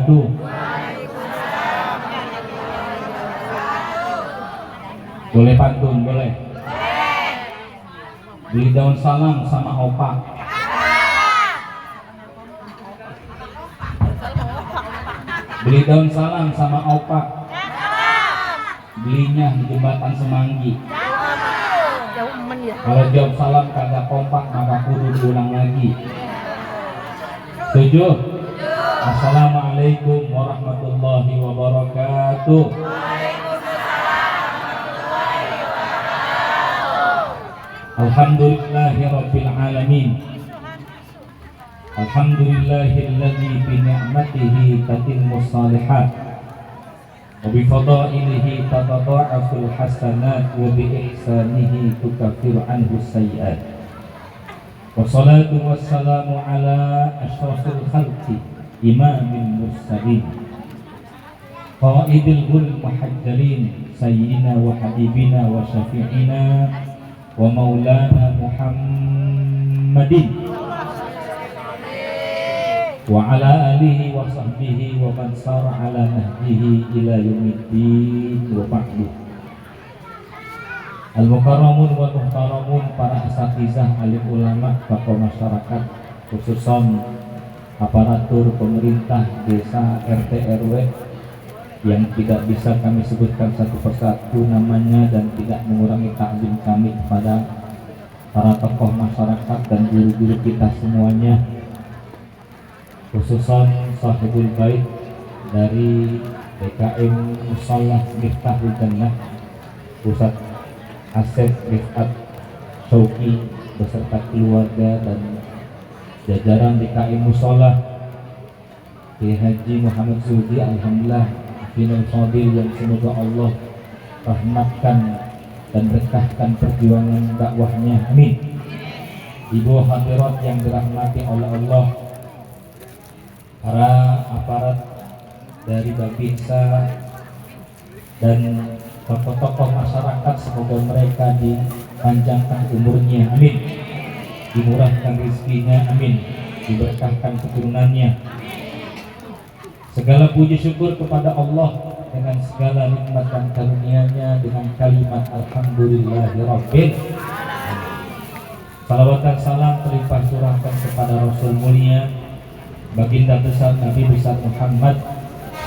wabarakatuh. Boleh pantun, boleh. Beli daun salam sama opak. Beli daun salam sama opak. Belinya di jembatan Semanggi. Kalau jawab salam kagak kompak maka kudu diulang lagi. Setuju? Assalamualaikum warahmatullahi wabarakatuh. Alhamdulillahirabbil alamin. Alhamdulillahilladzi bi ni'matihi tatimmus shalihat wa bi fadailihi tatadha'aful hasanat wa bi ihsanihi tukaffiru anhu sayyi'at. Wassalatu wassalamu ala asyrafil khalqi imamil mursalin qaidil ghul muhajjalin sayyidina wa habibina wa syafi'ina wa maulana Muhammadin wa ala alihi wa sahbihi wa man sara ala nahjihi ila yaumiddin wa ba'du. Al-mukarramun wa muhtaramun, para asatizah, alim ulama, tokoh masyarakat, khususon aparatur pemerintah desa, RT RW yang tidak bisa kami sebutkan satu persatu namanya dan tidak mengurangi takzim kami kepada para tokoh masyarakat dan guru-guru kita semuanya, khususon sahibul bait dari DKM Musholah Miftahul Jannah, Pusat Asep Rifat Syauqi beserta keluarga dan jajaran DKM Musholah, Kiai Haji Muhammad Zuhdi, alhamdulillah Binul Fadil, yang semoga Allah rahmatkan dan berkahkan perjuangan dakwahnya, amin. Ibu hadirat yang dirahmati oleh Allah, para aparat dari Babinsa dan tokoh-tokoh masyarakat, semoga mereka dipanjangkan umurnya, amin. Dimurahkan rezekinya, amin. Diberkahkan keturunannya. Segala puji syukur kepada Allah dengan segala nikmat dan karunia-Nya dengan kalimat alhamdulillahirabbil alamin. Salawat dan salam terlimpah curahkan kepada Rasul mulia, baginda besar Nabi besar Muhammad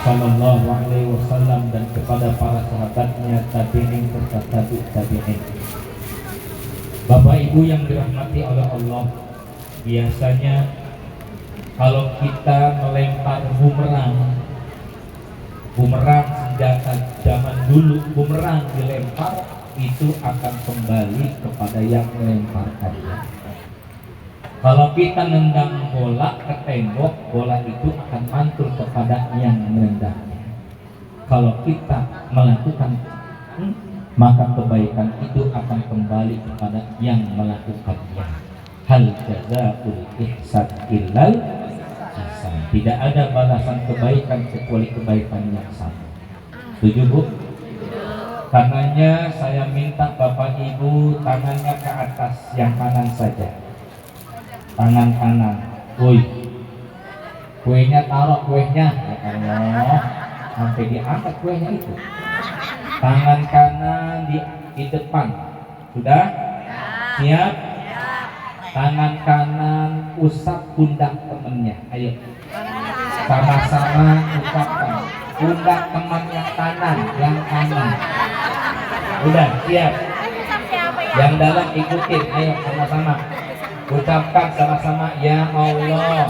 sallallahu alaihi wasallam, dan kepada para sahabatnya, tabi'in serta tabi'in. Bapak Ibu yang dirahmati oleh Allah, biasanya kalau kita melempar bumerang senjata zaman dulu, bumerang dilempar itu akan kembali kepada yang melemparkannya. Kalau kita nendang bola ke tembok, bola itu akan mantul kepada yang menendangnya. Kalau kita melakukan maka kebaikan itu akan kembali kepada yang melakukannya. Hal jazaa'ul ihsan illal ihsan. Tidak ada balasan kebaikan kecuali kebaikan yang sama. Setuju, Bu? Karenanya saya minta Bapak Ibu tangannya ke atas, yang kanan saja. Tangan kanan. Woi, kuenya taruh, kuenya, ya Allah, sampai diangkat kuenya itu. Tangan kanan di depan. Sudah? Siap? Tangan kanan usap pundak temennya. Ayo, sama-sama usapkan pundak teman yang kanan, yang kanan. Udah, siap? Yang dalam ikutin. Ayo sama-sama ucapkan sama-sama, ya Allah,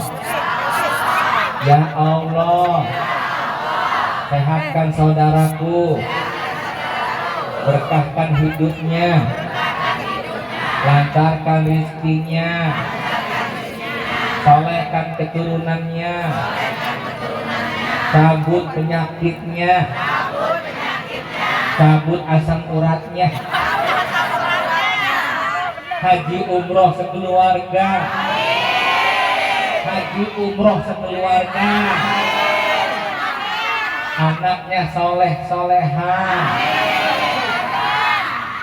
ya Allah, sehatkan saudaraku, berkahkan hidupnya, lancarkan rezekinya, solehkan keturunannya, cabut penyakitnya, cabut asam uratnya, haji umroh sekeluarga, haji umroh sekeluarga, anaknya soleh solehah,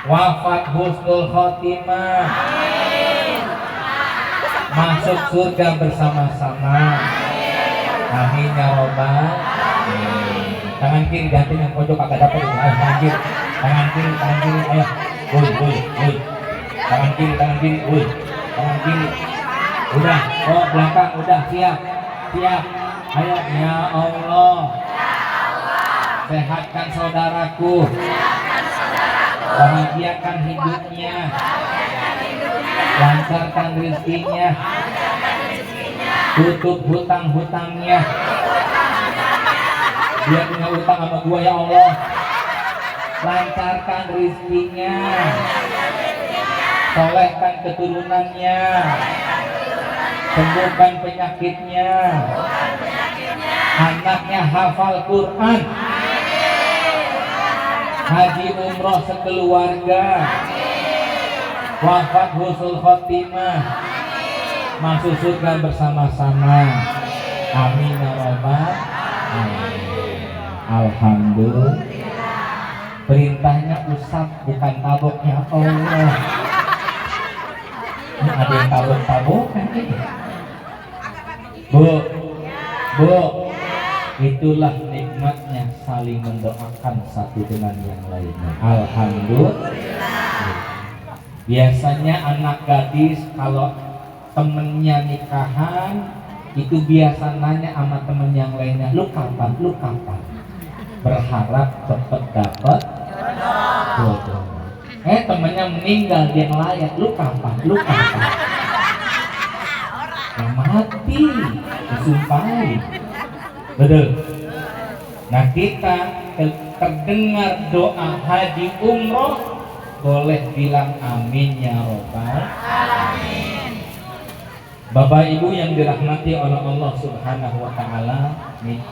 wafat husnul khotimah, masuk surga bersama-sama, Amin ya robbal. Tangan kiri ganti yang pojok agak dapat. Ayo tangan kiri, ayo. Woi. Tangan kiri, tangan kiri. Udah, oh belakang udah siap. Ayo ya Allah. Sehatkan saudaraku. Bahagiakan hidupnya. Lancarkan rezekinya. Tutup hutang-hutangnya. Dia punya utang sama gua ya Allah. Lancarkan rezekinya. Solehkan keturunannya. Sembuhkan penyakitnya. Anaknya hafal Quran. Haji umroh sekeluarga. Wafat husnul khotimah. Masuk surga bersama-sama. Amin ya rabbal alamin. Alhamdulillah. Perintahnya usap bukan taboknya Allah. Ini ada yang tabok-tabokan ini. Bu, itulah nikmatnya saling mendoakan satu dengan yang lainnya. Alhamdulillah. Biasanya anak gadis kalau temennya nikahan itu biasa nanya sama temen yang lainnya, lu kapan? Berharap cepet dapet jodoh. Temennya meninggal dia ngelayat, lu kapan? Yang mati disumpahi. Betul. Nah kita terdengar doa haji umroh boleh bilang amin ya robbal alamin. Bapak Ibu yang dirahmati oleh Allah Subhanahu wa taala,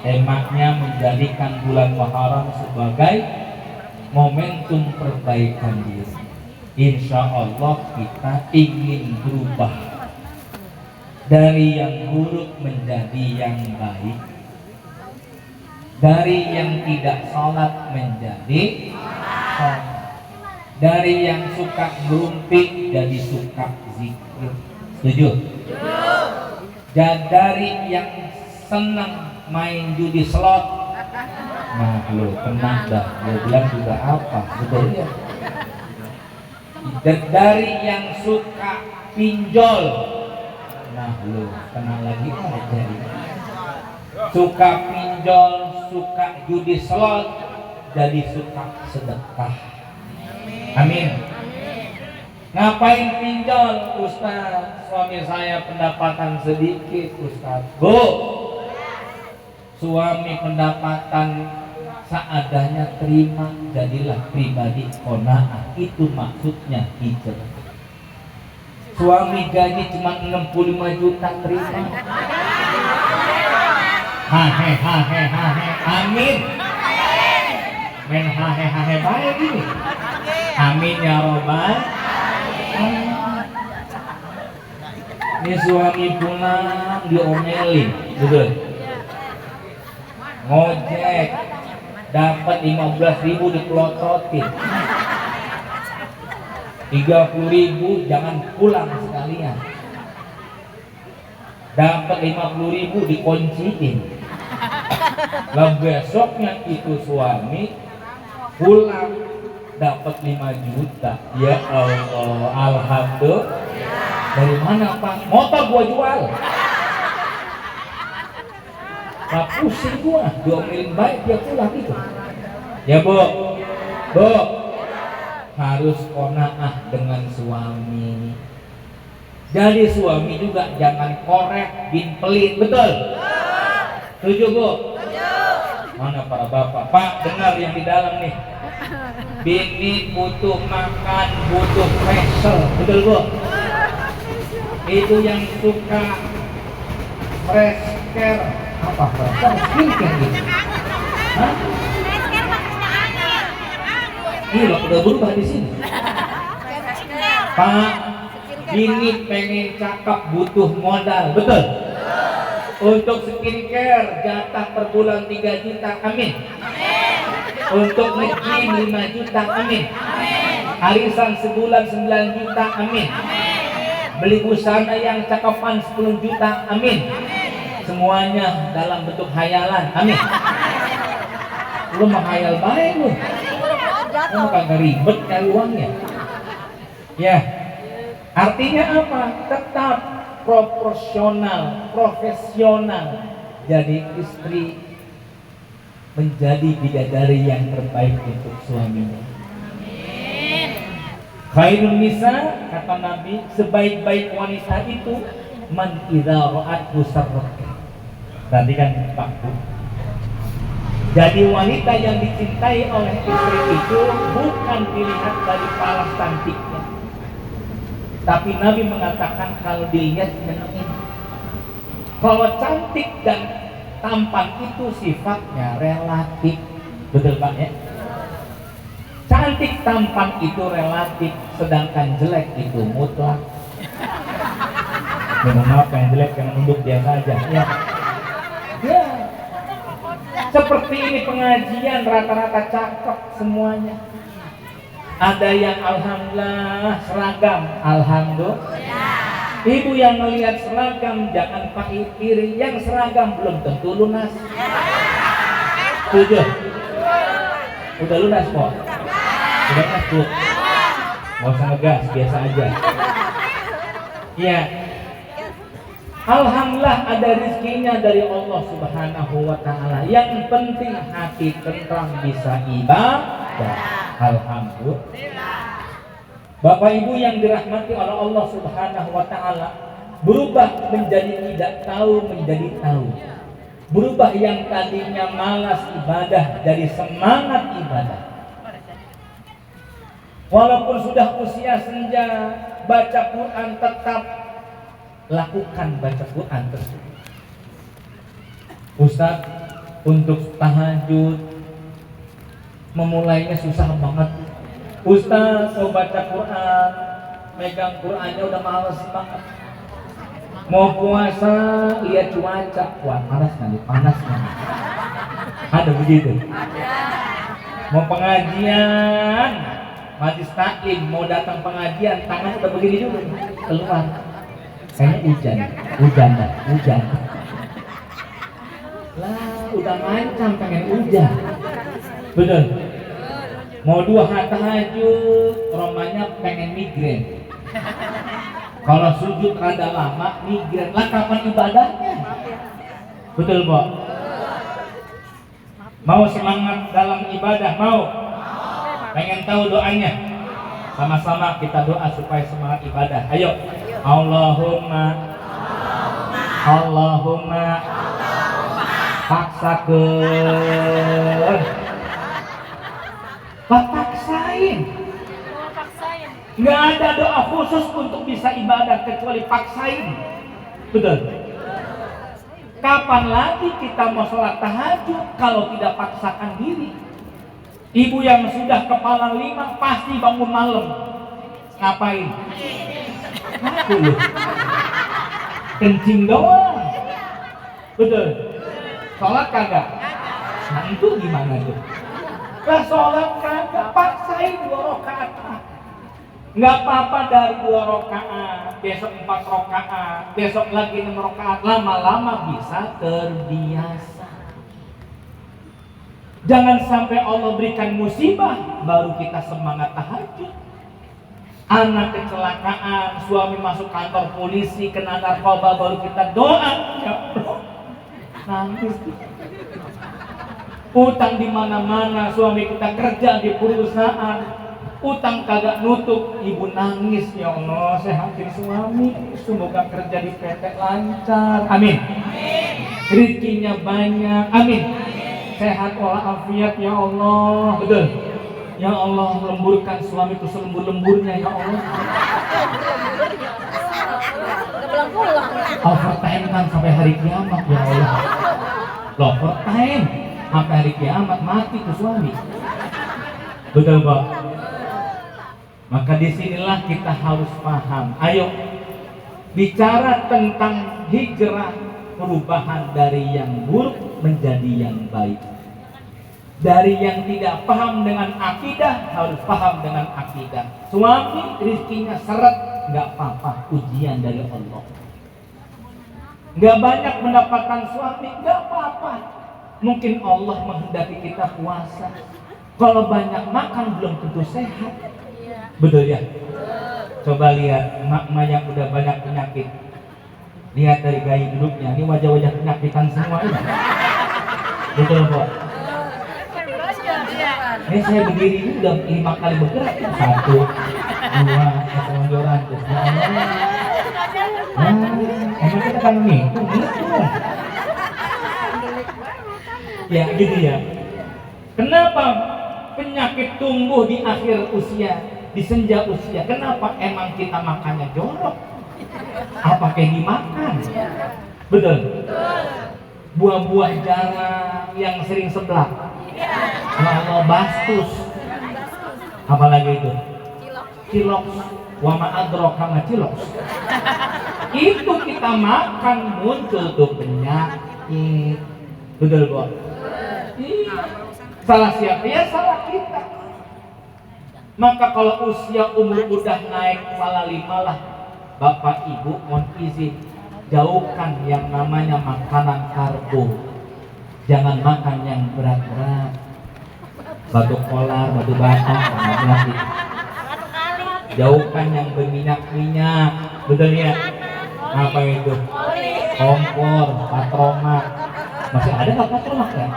temanya menjadikan bulan Muharram sebagai momentum perbaikan diri. Insya Allah kita ingin berubah dari yang buruk menjadi yang baik, dari yang tidak sholat menjadi sholat, dari yang suka berumpi jadi suka zikir. Setuju? Dari yang senang main judi slot, nah lo tenang dah, lo bilang juga apa, betul ya? Dari yang suka pinjol, nah lo tenang lagi aja. Suka pinjol, suka judi slot, jadi suka sedekah. Amin. Ngapain pinjol, Ustaz? Suami saya pendapatan sedikit, Ustaz. Bu, suami pendapatan seadanya terima, jadilah pribadi qanaah. Itu maksudnya hijrah. Suami gaji cuma 65 juta terima. Hahe. Amin. Men hahe baik ini. Amin ya robbal. Ini suami pulang diomelin, betul. Ngojek dapat 15.000 dipelototin, 30.000 jangan pulang sekalian. Dapat 50.000 dikunciin. Lah besoknya itu suami pulang dapat 5 juta. Ya Allah, alhamdulillah. Dari mana Pak? Motor gua jual. Pak pusing gua, diomelin baik dia pulang itu. Ya Bu, harus qanaah dengan suami. Jadi suami juga jangan korek bin pelit, betul? Setuju Bu? Mana para bapak? Pak dengar yang di dalam nih. Bini butuh makan, butuh facial, betul Bu? Itu yang suka fresh care, apa skincare gitu? Hah? Iya loh, udah berubah di sini. Pak, bini pengen cakep butuh modal, betul? Untuk skincare jatah per bulan 3 juta, amin. Untuk nge-gym 5 juta, amin. Arisan sebulan 9 juta, amin. Beli busana yang cakepan 10 juta, amin. semuanya dalam bentuk hayalan. Amin. Lu menghayal baik lu. Lu kagak ribet cari uangnya. Ya. Artinya apa? Tetap proporsional, profesional. Jadi istri menjadi bidadari yang terbaik untuk suaminya. Khairun nisa, kata Nabi, sebaik-baik wanita itu man idza ra'athu sarrat. Tadi kan Pak Bu. Jadi wanita yang dicintai oleh istri itu bukan dilihat dari paras cantiknya, tapi Nabi mengatakan kalau dilihat menengin. Kalau cantik dan tampan itu sifatnya relatif, betul Pak ya? Cantik tampan itu relatif, sedangkan jelek itu mutlak. Mohon maaf, yang jelek yang nunduk dia saja. Ya. Ya. Seperti ini pengajian rata-rata cakep semuanya. Ada yang alhamdulillah seragam, alhamdulillah. Ibu yang melihat seragam jangan pakai iri, yang seragam belum tentu lunas. Setuju? Udah lunas kok. Udah takut, mau usah ngegas, biasa aja. Ya, alhamdulillah ada rezekinya dari Allah Subhanahu wa Ta'ala. Yang penting hati tentram bisa ibadah. Alhamdulillah. Bapak Ibu yang dirahmati oleh Allah Subhanahu wa Ta'ala, berubah menjadi tidak tahu menjadi tahu. Berubah yang tadinya malas ibadah jadi semangat ibadah. Walaupun sudah usia senja, baca Quran tetap lakukan baca Quran tersebut. Ustaz, untuk tahajud memulainya susah banget. Ustaz, mau baca Quran, megang Qurannya udah males banget. Mau puasa, lihat cuaca, wah panas nanti, panas nanti. Ada begitu? Mau pengajian, majlis taklim, mau datang pengajian, tangan udah begini dulu, keluar. Kayaknya hujan. Lah, udah ngancam pengen hujan. Betul. Mau 2 tahajud, romanya pengen migrain. Kalau sujud rada lama, migrain. Lah kapan ibadahnya? Betul, Bo? Mau semangat dalam ibadah? Mau? Pengen tahu doanya? Sama-sama kita doa supaya semangat ibadah. Ayo. Allahumma paksakeun. Paksain. Nggak ada doa khusus untuk bisa ibadah kecuali paksain. Betul. Kapan lagi kita mau sholat tahajud kalau tidak paksakan diri? Ibu yang sudah kepala 5 pasti bangun malam. Ngapain? Aku loh. Kencing doang. Betul. Sholat kagak? Nah itu gimana tuh? Lah sholat kagak, paksain 2 rakaat. Nggak apa-apa dari 2 rakaat, besok 4 rakaat, besok lagi 6 rakaat, lama-lama bisa terbiasa. Jangan sampai Allah berikan musibah baru kita semangat tahajud. Anak kecelakaan, suami masuk kantor polisi, kena narkoba, baru kita doa, ya Allah, nangis. Utang di mana-mana, suami kita kerja di perusahaan, utang kagak nutup, ibu nangis, ya Allah, sehatin suami, semoga kerja di PT lancar, amin. Rezekinya banyak, amin. Sehat walafiat, ya Allah, betul. Ya Allah, lemburkan suami itu selembur-lemburnya, ya Allah. Overtime kan sampai hari kiamat, ya Allah. Overtime sampai hari kiamat, mati tuh suami. Betul, Pak. Maka disinilah kita harus paham. Ayo bicara tentang hijrah, perubahan dari yang buruk menjadi yang baik. Dari yang tidak paham dengan akidah harus paham dengan akidah. Suami rezekinya seret, nggak apa-apa, ujian dari Allah. nggak banyak mendapatkan suami, nggak apa-apa. Mungkin Allah menghendaki kita puasa. Kalau banyak makan belum tentu sehat. Betul ya? Coba lihat emak-emak yang udah banyak penyakit. Lihat dari gaya hidupnya, ini wajah-wajah penyakitan semua ini. Betul kok. Ini saya berdiri ini udah 5 kali bergerak. 1, 2, keselonjoran. Ya Allah. Emang kita kan gitu. Ya gitu ya. Kenapa penyakit tumbuh di akhir usia, di senja usia? Kenapa? Emang kita makannya jorok? Apa kayak dimakan? Betul. Buah-buah jarang yang sering seblak. Kalau bastus. Apalagi itu? Cilok. Wa ma'adrok sama cilok. Itu kita makan muncul tuh penyakit. Betul, Bu? Salah siapa? Ya salah kita. Maka kalau usia umur udah naik kepala 5 lah, Bapak Ibu mohon izin, jauhkan yang namanya makanan karbo. Jangan makan yang berat-berat. Batu kolar, batu bata, berat. Jauhkan yang berminyak-minyak. Betul ya? Apa itu? Kompor, patromak. Masih ada nggak patromak ya?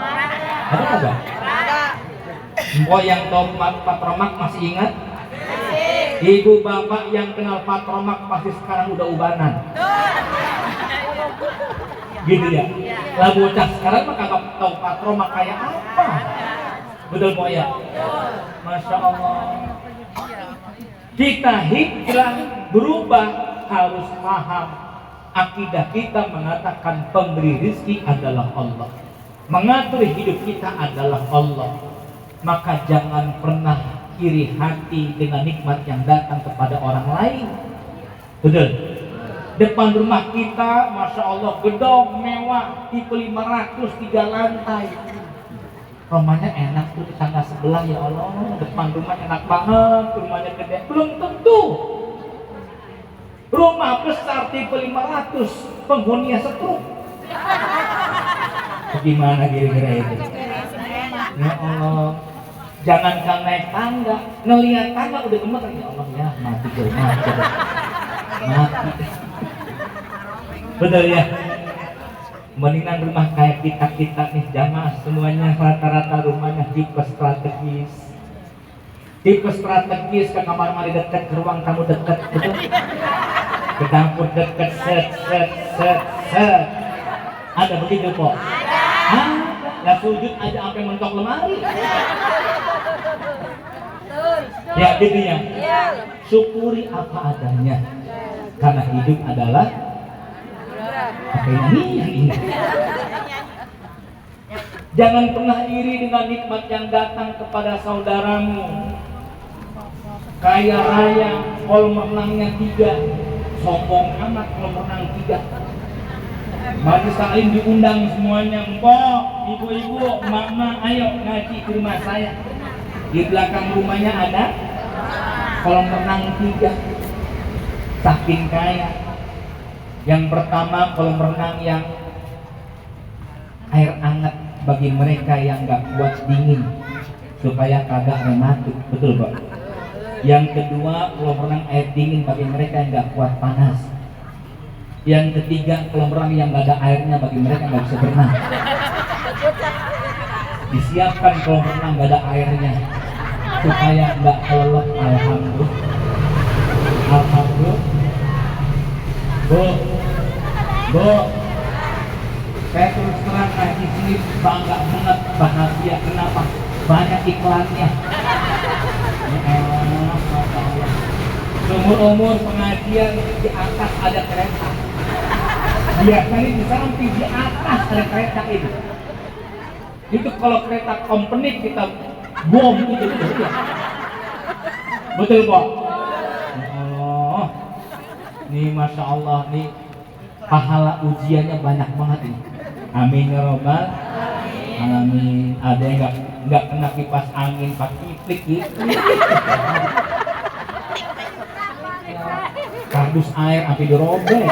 Ada nggak? Mbok yang tahu patromak masih ingat? Ibu bapak yang kenal patromak pasti sekarang udah ubanan. Gitu ya? Lah bocah sekarang mah kagak tahu patromak kayak apa. Betul po ya? Masya Allah. Kita hijrah berubah harus paham akidah kita mengatakan pemberi rezeki adalah Allah, mengatur hidup kita adalah Allah. Maka jangan pernah iri hati dengan nikmat yang datang kepada orang lain. Betul. Depan rumah kita, masya Allah, gedung mewah tipe 500 3 lantai. Rumahnya enak tuh di tangga sebelah, ya Allah. Depan rumahnya enak banget, rumahnya gede. Belum tentu. Rumah besar tipe 500, penghuninya setruk. Bagaimana kira-kira itu? Ya Allah. Jangankan naik tangga, ngelihat tangga udah gemeter, ya Allah ya, mati gue, mati. Betul ya? Mendingan rumah kayak kita nih jamaah semuanya rata-rata rumahnya tipe strategis. Tipe strategis, ke kamar mandi dekat, ke ruang tamu dekat, betul? Ke dapur dekat, set. Ada begitu kok? Ada. Ya sujud aja sampai mentok lemari. Ya gitu ya. Syukuri apa adanya. Karena hidup adalah apa ini. Jangan pernah iri dengan nikmat yang datang kepada saudaramu. Kaya raya, kolam renangnya 3. Sombong amat kolam renang 3. Mari saling diundang semuanya, empok, ibu-ibu, mama, ayo ngaji ke rumah saya. Di belakang rumahnya ada kolam renang 3. Saking kaya. Yang pertama kolam renang yang air hangat bagi mereka yang nggak kuat dingin supaya kagak rematik, betul Pak? Yang kedua kolam renang air dingin bagi mereka yang nggak kuat panas. Yang ketiga kolam renang yang nggak ada airnya bagi mereka yang nggak bisa berenang. Disiapkan kolam renang nggak ada airnya supaya nggak kelelep. Alhamdulillah. Bu, saya terus terang di sini bangga banget, bahagia. Kenapa? Banyak iklannya. Umur pengajian di atas ada kereta. Biasanya di samping di atas ada kereta itu. Itu kalau kereta company kita bom itu betul. Betul Pak? Oh, nih masya Allah nih pahala ujiannya banyak banget ini. Amin ya robbal alamin. Ada yang nggak kena kipas angin pakai kiplik gitu. Kardus air sampai dirobek.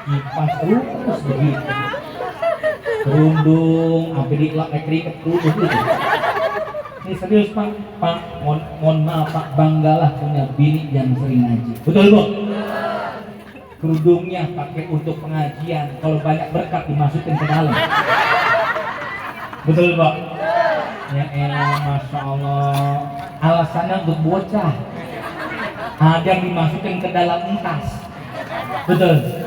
kipas terus begitu. Kerudung, sampai dikelak keriket kerudung gitu. Ini serius Pak, mohon maaf Pak, banggalah punya bini yang sering ngaji. Betul Bu? Kerudungnya pakai untuk pengajian, kalau banyak berkat dimasukin ke dalam. Betul Pak? Ya elah, Masya Allah. Alasannya untuk bocah. Ada yang dimasukin ke dalam entas. Betul?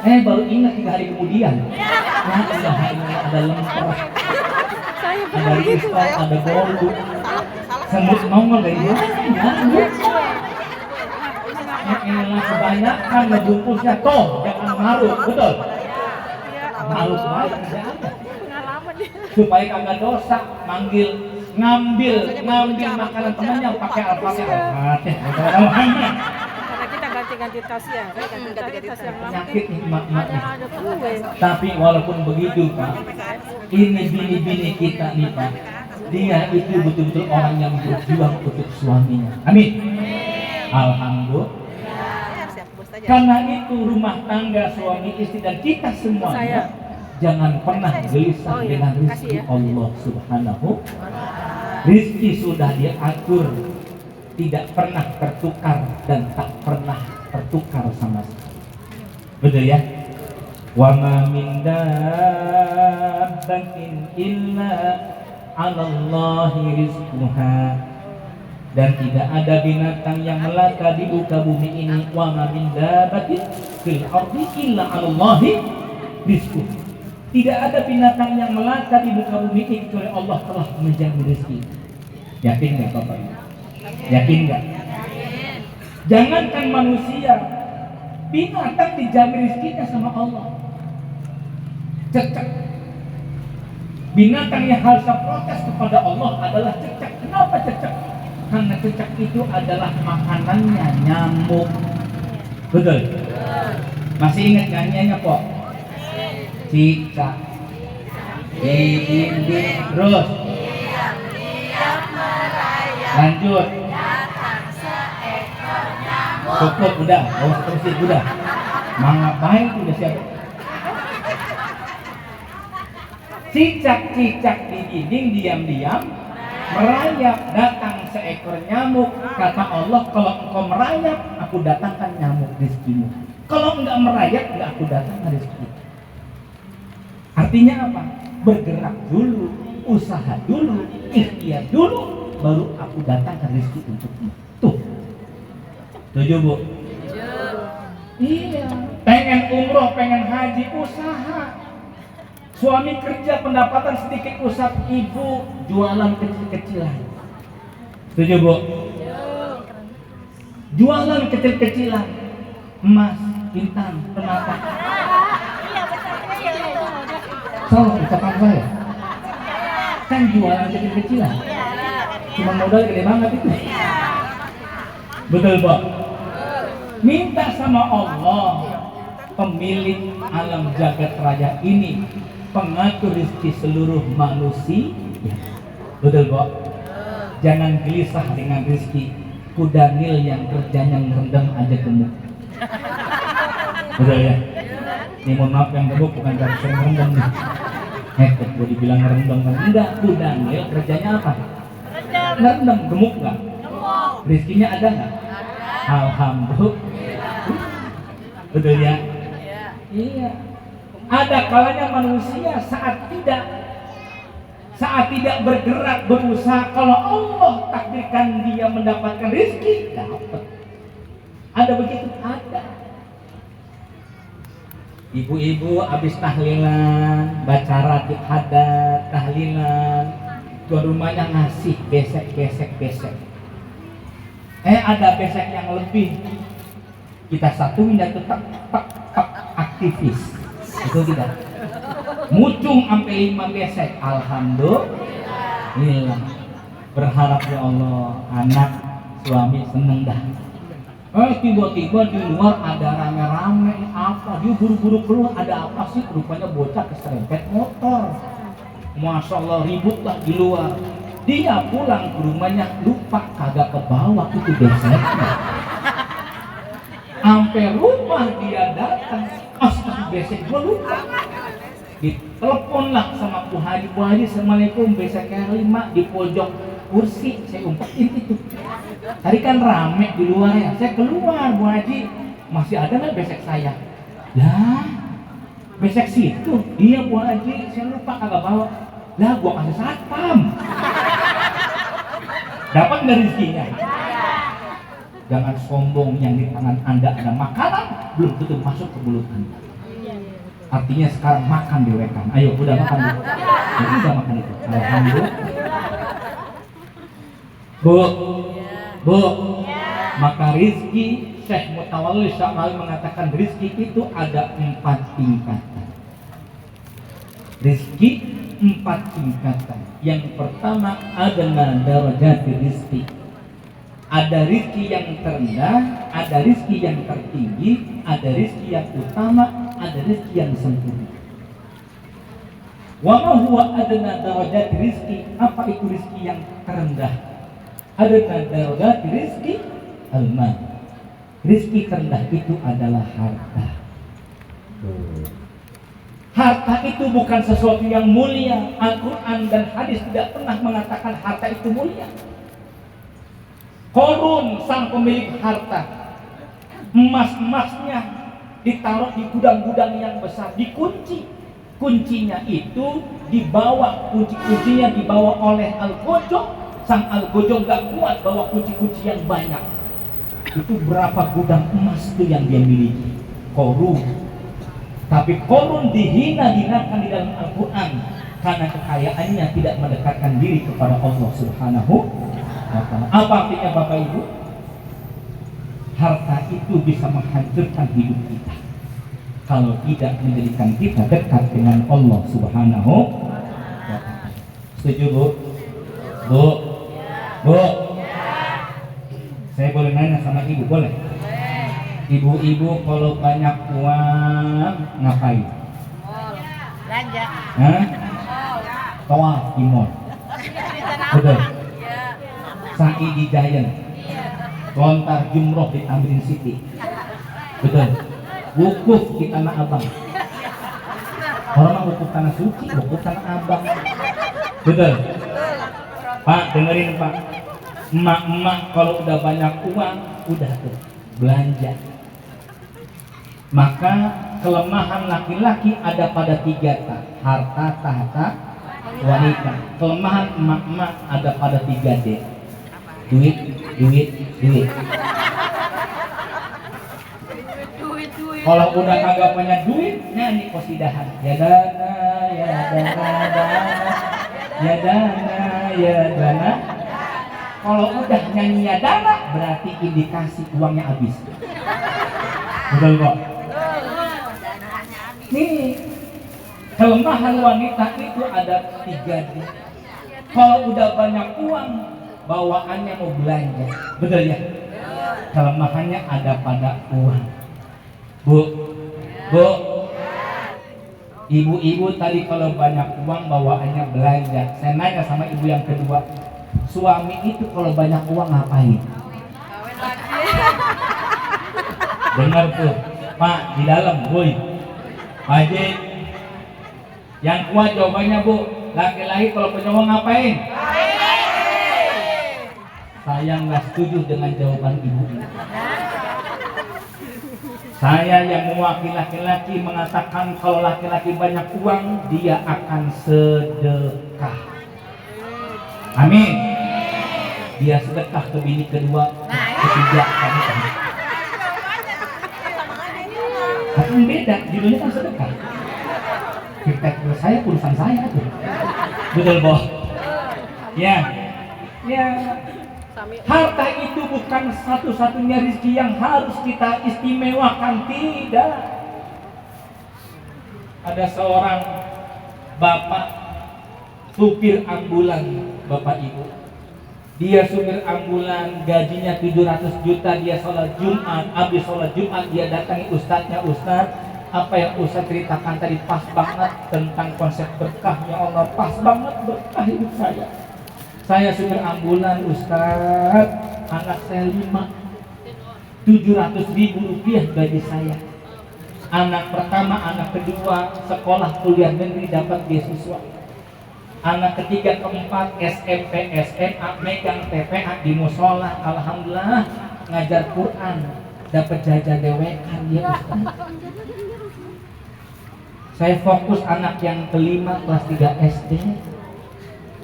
Baru ingat 3 hari kemudian. Ya Allah, ada lemper, ada pistol, ada golok, semut nongol dari mana? Ya elah, kebanyakan ngebungkusnya toh, jangan maruk. Betul? Maruk baik aja. Supaya kagak dosa, ngambil makanan temannya pakai Al-Fatihah. Karena kita ganti-ganti tas ya, ganti-ganti tas yang lama. Nyakit nih emak-emak nih. Ada kue. Tapi walaupun begitu Pak, ini bini-bini kita nih Pak, dia itu betul-betul orang yang berjuang untuk suaminya. Amin. Alhamdulillah. Karena itu rumah tangga suami istri dan kita semuanya jangan pernah gelisah dengan rezeki Allah Subhanahu. Rezeki sudah diatur, tidak pernah tertukar dan tak pernah tertukar sama sekali. Betul ya? Wa ma min dabbatin illa 'alallahi rizquha. Dan tidak ada binatang yang melata di muka bumi ini. Wa ma min dabbatin fil ardi illa 'alallahi rizquha. Tidak ada binatang yang melata di muka bumi ini kecuali Allah telah menjamin rezeki. Yakin nggak Bapak? Yakin nggak? Jangankan manusia, binatang dijamin rezekinya sama Allah. Cecak. Binatang yang harus protes kepada Allah adalah cecak. Kenapa cecak? Karena cecak itu adalah makanannya nyamuk. Betul? Masih ingat nyanyiannya Pok? Cicak di dinding terus lanjut cukup udah awas terusin udah ngapain udah siap. Cicak-cicak di dinding diam-diam merayap, datang seekor nyamuk. Kata Allah, kalau engkau merayap aku datangkan nyamuk rezekimu, kalau enggak merayap enggak aku datangkan rezekimu. Artinya apa? Bergerak dulu, usaha dulu, ikhtiar dulu, baru aku datangkan rezeki untukmu. Tuh. Setuju Bu? Iya. Pengen umroh, pengen haji, usaha. Suami kerja pendapatan sedikit, usaha. Ibu jualan kecil-kecilan. Setuju Bu? Jualan kecil-kecilan. Emas, intan, permata. Salah ucapan saya. Kan jualan kecil-kecilan. Cuma modal gede banget itu. Betul Pak? Minta sama Allah, pemilik alam jagat raya ini, pengatur rezeki seluruh manusia. Betul Pak? Jangan gelisah dengan rezeki. Kuda nil yang kerjanya ngerendam aja gemuk. Betul ya? Ini mohon maaf yang gemuk bukan dari sering ngerendam nih. Hekut gue dibilang ngerendam kan? Enggak, kuda nil kerjanya apa? Ngerendam, gemuk nggak? Rizkinya ada nggak? Alhamdulillah. Betul ya? Iya. Ada kalanya manusia saat tidak bergerak berusaha, kalau Allah takdirkan dia mendapatkan rezeki, dapat. Ada begitu? Ada. Ibu-ibu habis tahlilan, baca ratib hadat, tahlilan, tuan rumahnya ngasih besek. Ada besek yang lebih, kita satuin dan tetap aktivis. Itu tidak. Mucung sampai 5 besek. Alhamdulillah. Berharap ya Allah, anak suami seneng dah. Tiba-tiba di luar ada rame-rame apa, dia buru-buru keluar, ada apa sih? Rupanya bocah keserempet motor. Masya Allah, ribut lah di luar. Dia pulang ke rumahnya lupa kagak ke bawah itu beseknya. Sampai rumah dia datang, besok gue lupa. Ditelepon lah sama Bu Haji, Bu Haji assalamualaikum, besok yang 5 di pojok kursi, saya umpetin itu. Tadi kan rame di luar ya, saya keluar, Bu Haji masih ada nggak besek saya? Lah, besek situ, iya Bu Haji, saya lupa kagak bawa. Lah, gua kasih satpam. Dapat nggak rezekinya? Jangan sombong, yang di tangan Anda ada makanan belum tentu masuk ke mulut Anda. Artinya sekarang makan diwekan. Ayo, udah makan dulu. Ya, udah makan itu. Alhamdulillah. Bu, maka rizki, Syekh Mutawalli Sya'rawi mengatakan rizki itu ada 4 tingkatan. Rizki 4 tingkatan. Yang pertama adalah darajat rizki. Ada rizki yang terendah, ada rizki yang tertinggi, ada rizki yang utama, ada rizki yang sempurna. Wa ma huwa adna darajat rizki? Apa itu rizki yang terendah? Adna darajat rizki al-mal. Rizki terendah itu adalah harta. Harta itu bukan sesuatu yang mulia. Al-Quran dan hadis tidak pernah mengatakan harta itu mulia. Korun sang pemilik harta, emas-emasnya ditaruh di gudang-gudang yang besar, dikunci. Kuncinya itu dibawa, kunci-kuncinya dibawa oleh Al-Gojong. Sang Al-Gojong gak kuat bawa kunci-kunci yang banyak. Itu berapa gudang emas itu yang dia miliki? Korun. Tapi korun dihina-hinakan di dalam Al-Quran karena kekayaannya tidak mendekatkan diri kepada Allah Subhanahu wa ta'ala. Apa artinya Bapak Ibu? Harta itu bisa menghancurkan hidup kita kalau tidak menjadikan kita dekat dengan Allah Subhanahu wa ta'ala. Setuju Bu? Bu? Saya boleh nanya sama Ibu, boleh? Ibu-ibu kalau banyak uang ngapain? Belanja. Hah? Tawaf di mall. Betul. Sa'i di Giant. Lontar jumroh di Tamrin City. Betul. Wukuf di Tanah Abang. Orang wukuf tanah suci, wukuf tanah Abang. Betul. Pak, dengerin Pak. Emak-emak kalau udah banyak uang, udah tuh belanja. Maka kelemahan laki-laki ada pada 3 harta, tahta, wanita. Kelemahan emak-emak ada pada 3D. Duit. Kalau udah kagak punya duit, nyanyi qasidahan. Ya dana, ya dana, ya dana, ya dana. Kalau udah nyanyi ya dana, berarti indikasi uangnya habis. Betul kok? Nih, kelemahan wanita itu ada 3D. Kalau udah banyak uang, bawaannya mau belanja. Betul ya? Kelemahannya ada pada uang. Bu, ibu-ibu tadi kalau banyak uang bawaannya belanja. Saya nanya sama ibu yang kedua, suami itu kalau banyak uang ngapain? Dengar tuh, Pak di dalam, boy. Haji, yang kuat jawabannya Bu. Laki-laki kalau punya uang ngapain? Saya nggak setuju dengan jawaban ibu ini. Saya yang mewakili laki-laki mengatakan kalau laki-laki banyak uang dia akan sedekah. Amin. Dia sedekah ke bini kedua, ketiga, kami. Kan beda, judulnya kan sedekah. Kita saya urusan saya tuh. Betul boh. Ya. Harta itu bukan satu-satunya rezeki yang harus kita istimewakan, tidak. Ada seorang bapak supir ambulan, Bapak Ibu. Dia supir ambulan, gajinya 700 juta, dia sholat Jumat. Habis sholat Jumat dia datangi ustadznya, Ustadz, apa yang Ustadz ceritakan tadi pas banget tentang konsep berkah. Ya Allah, pas banget berkah hidup saya. Saya supir ambulan Ustadz, anak saya 5, 700.000 rupiah gaji saya. Anak pertama, anak kedua sekolah kuliah negeri dapat beasiswa. Anak ketiga, keempat SMP, SMA, megang TPA di musola, alhamdulillah ngajar Quran, dapat jajan dewekan ya Ustaz. Saya fokus anak yang kelima kelas 3 SD,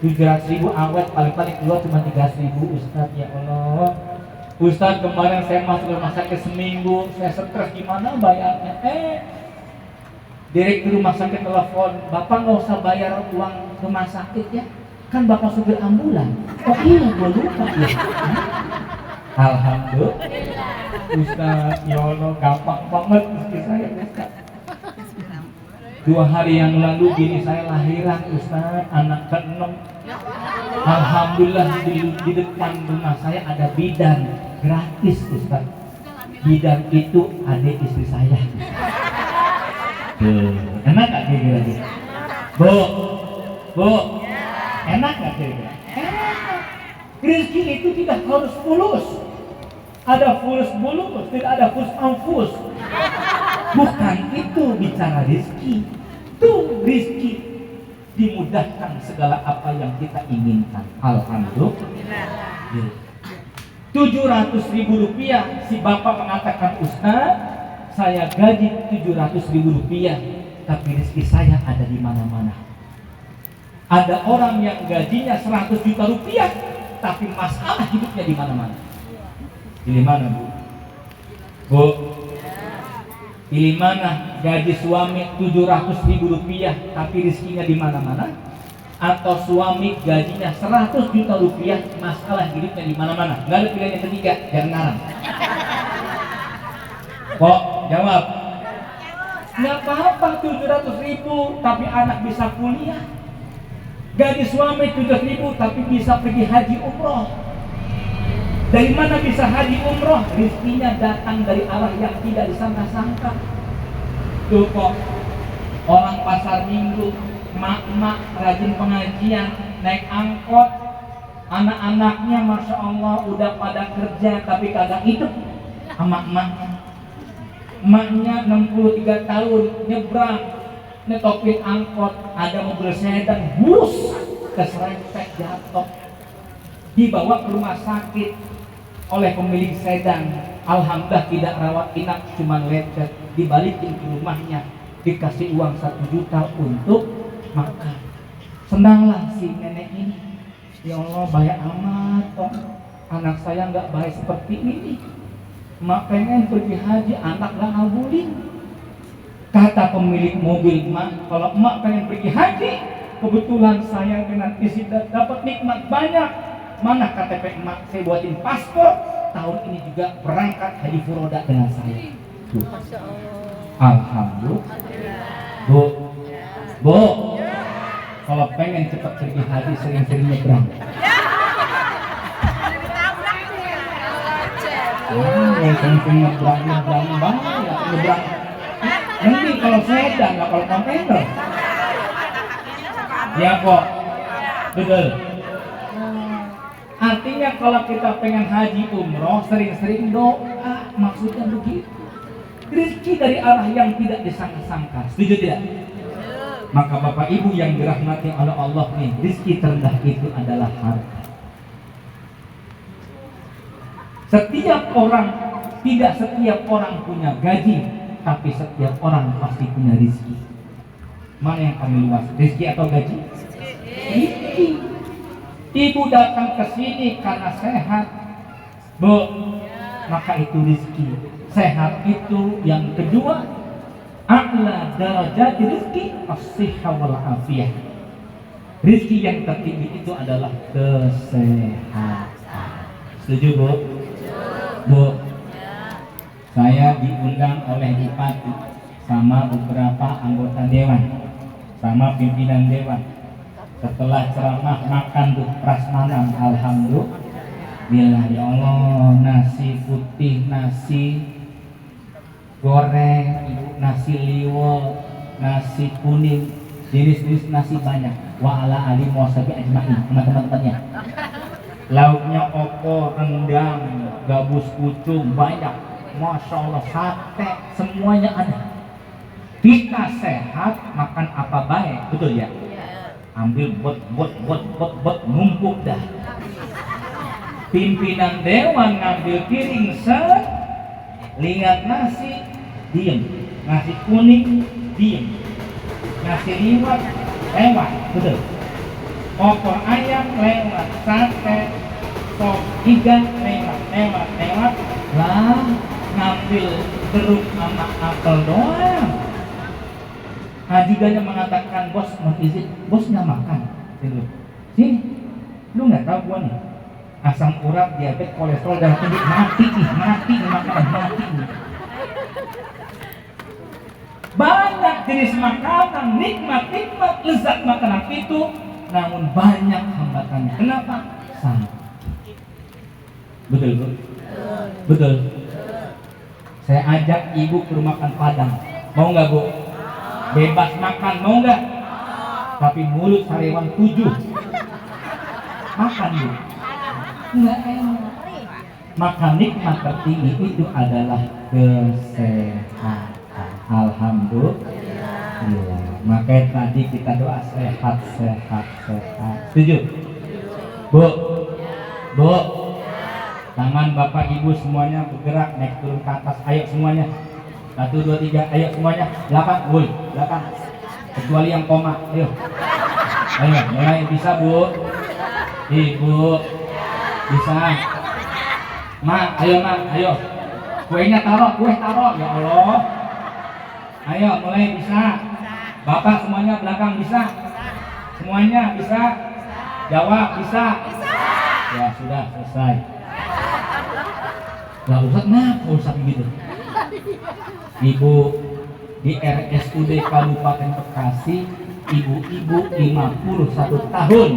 700.000 awet, paling-paling keluar cuma 300.000 Ustaz. Ya Allah Ustaz, kemarin saya masuk rumah sakit seminggu, saya stres gimana bayarnya. Direktur rumah sakit telepon, Bapak nggak usah bayar uang rumah sakit ya, kan Bapak supir ambulan. Oh iya, gue lupa ya. Alhamdulillah Ustaz, ya Allah gampang banget istri saya Ustaz. 2 hari yang lalu bini saya lahiran Ustaz, anak ke-6. Alhamdulillah di depan rumah saya ada bidan gratis Ustaz. Bidan itu adik istri saya. Enak gak kira-kira? Bu, enak gak kira-kira? Enak. Rezeki itu tidak harus fulus. Ada fulus bulus, tidak ada fulus anfus. Bukan itu bicara rezeki. Tuh rezeki dimudahkan segala apa yang kita inginkan. Alhamdulillah. 700.000 rupiah si bapak mengatakan, Ustaz, saya gaji 700.000 rupiah, tapi rezeki saya ada di mana-mana. Ada orang yang gajinya 100 juta rupiah, tapi masalah hidupnya di mana-mana. Pilih mana Bu? Bu, pilih mana? Gaji suami 700.000 rupiah, tapi rezekinya di mana-mana? Atau suami gajinya 100 juta rupiah, masalah hidupnya di mana-mana? Nggak ada pilihan yang ketiga, jangan ngarang. Kok jawab? Nggak apa-apa 700.000, tapi anak bisa kuliah. Gaji suami 700.000, tapi bisa pergi haji umroh. Dari mana bisa haji umroh? Rezekinya datang dari arah yang tidak disangka-sangka. Tuh kok orang pasar minggu, mak-mak rajin pengajian, naik angkot, anak-anaknya Masya Allah udah pada kerja tapi kagak hidup sama emaknya. Emaknya 63 tahun nyebrang, netopin angkot, ada mobil sedan, bus, keserempet jatuh, dibawa ke rumah sakit oleh pemilik sedan. Alhamdulillah tidak rawat inap, cuma lecet, dibalikin ke rumahnya, dikasih uang 1 juta untuk makan. Senanglah si nenek ini. Ya Allah, baik amat kok, anak saya nggak baik seperti ini. Mak pengen pergi haji, anak nggak ngabulin. Kata pemilik mobil, Mak, kalau emak pengen pergi haji, kebetulan saya dengan istri dapat nikmat banyak. Mana KTP emak, saya buatin paspor, tahun ini juga berangkat haji furoda dengan saya. Tuh. Alhamdulillah. Bu, kalau pengen cepat pergi haji, sering-sering nyebrang. Sering-sering nyebrang banget, nyebrang. Nanti kalau sedan, nggak kalau kontainer. Ya kok, betul. Artinya kalau kita pengen haji umroh, sering-sering doa, maksudnya begitu. Rezeki dari arah yang tidak disangka-sangka, setuju tidak? Maka Bapak Ibu yang dirahmati oleh Allah nih, rezeki terendah itu adalah harta. Tidak setiap orang punya gaji, tapi setiap orang pasti punya rezeki. Mana yang kami luas, rezeki atau gaji? Rezeki. Ibu datang ke sini karena sehat, Bu, maka itu rezeki. Sehat itu yang kedua, a'la darajat rezeki as-sihha wal afiyah. Rezeki yang tertinggi itu adalah kesehatan. Setuju Bu? Bu, saya diundang oleh Bupati sama beberapa anggota dewan, sama pimpinan dewan. Setelah ceramah makan tuh prasmanan, alhamdulillah. Ya Allah, nasi putih, nasi goreng, nasi liwet, nasi kuning, jenis-jenis nasi banyak. Wa ala ali muwasabi ajma'in, sama teman-temannya. Lauknya opor, rendang, gabus pucung banyak. Masya Allah, sate, semuanya ada. Kita sehat makan apa baik, betul ya? Ambil bot numpuk dah. Pimpinan dewan ngambil piring set, lihat nasi diem, nasi kuning diem, nasi liwet lewat, betul. Opor ayam lewat, sate sop iga lewat lah, ngambil jeruk sama apel doang. Ajudannya mengatakan, bos mau izin, bos nggak makan. Sini, lu nggak tahu gua nih, asam urat, diabetes, kolesterol, darah tinggi, mati nih. Banyak jenis makanan, nikmat, lezat makanan itu, namun banyak hambatannya. Kenapa? Sama. Betul, Bu? Betul. Saya ajak ibu ke rumah makan Padang. Mau nggak, Bu? Bebas makan, mau nggak? Tapi mulut sariawan 7. Makan, Bu. Nggak enak. Maka nikmat tertinggi itu adalah kesehatan. Alhamdulillah. Makanya tadi kita doa sehat. Setuju? Bu? Tangan bapak ibu semuanya bergerak, naik turun ke atas. Ayo semuanya. 1, 2, 3, ayo semuanya. Belakang. Kecuali yang koma, ayo. Mulai bisa, Bu. Ibu bisa. Ayo. Kue taruh, ya Allah. Ayo, mulai bisa. Bapak semuanya belakang bisa. Semuanya bisa. Jawab bisa. Ya sudah selesai. Lah Ustaz gitu. Ibu di RSUD Kabupaten Bekasi, ibu-ibu 51 tahun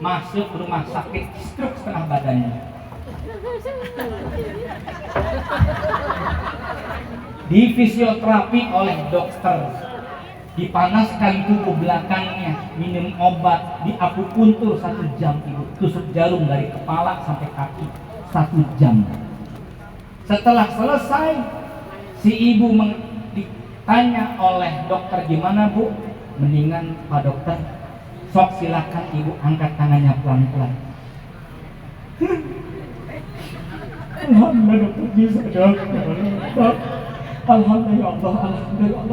masuk rumah sakit stroke setengah badannya. Di fisioterapi oleh dokter, dipanaskan tubuh belakangnya, minum obat, diakupuntur 1 jam, ibu tusuk jarum dari kepala sampai kaki 1 jam. Setelah selesai, si ibu ditanya oleh dokter, gimana Bu? Mendingan Pak Dokter, sok silakan ibu angkat tangannya pelan-pelan. Alhamdulillah dokter bisa, dok. Alhamdulillah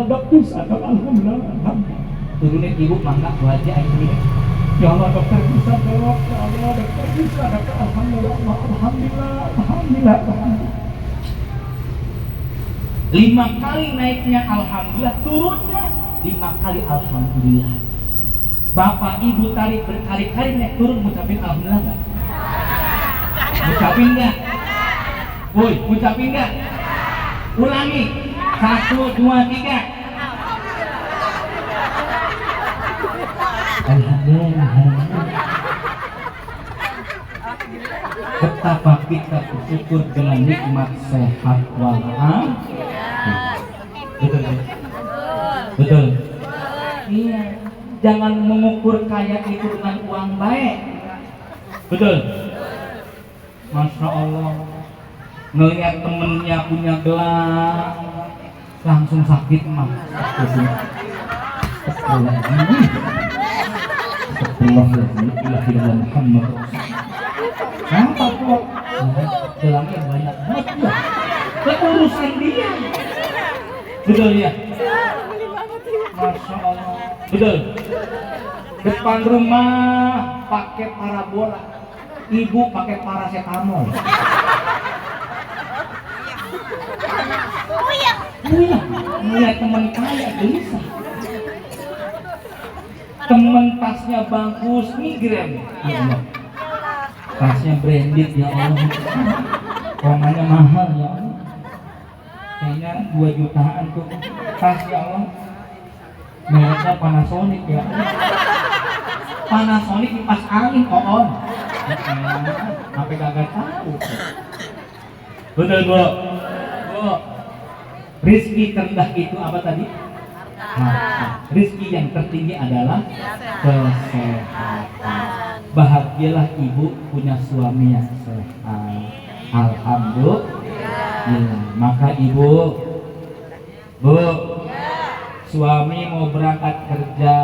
dok bisa, dok. Alhamdulillah. Turunin ibu mangga wajah ini. Ya Allah dokter bisa, dok. Ya Allah dokter bisa, dokter. Alhamdulillah. 5 kali naiknya alhamdulillah, turunnya 5 kali alhamdulillah. Bapak ibu tadi berkali-kali naik turun ngucapin alhamdulillah enggak? Ngucapin enggak? Woi, ngucapin enggak? Ulangi. 1, 2, 3. Alhamdulillah. Betapa kita bersyukur dengan nikmat sehat walafiat. Betul. Iya. Jangan mengukur kaya itu dengan uang baik. Betul. Masya Allah. Ngelihat temennya punya gelang, langsung sakit mah. Astagfirullahaladzim. Kenapa kok? Gelangnya banyak banget ya. Keurusan dia. Betul ya? Masya Allah. Betul. Depan rumah pakai parabola, ibu pakai paracetamol. Melihat teman kaya gelisah. Teman tasnya bagus, migrain. Tasnya branded, ya Allah. Warnanya mahal, ya Allah. Kayaknya 2 jutaan tuh tas, ya Allah. Mereknya Panasonic, ya Allah. Panasonic kipas angin, on. Sampai gak tahu. Betul, Bu. Rizki terendah itu apa tadi? Rizki yang tertinggi adalah kesehatan. Bahagialah ibu punya suami yang sehat. Alhamdulillah. Maka ibu, Bu, Suami mau berangkat kerja,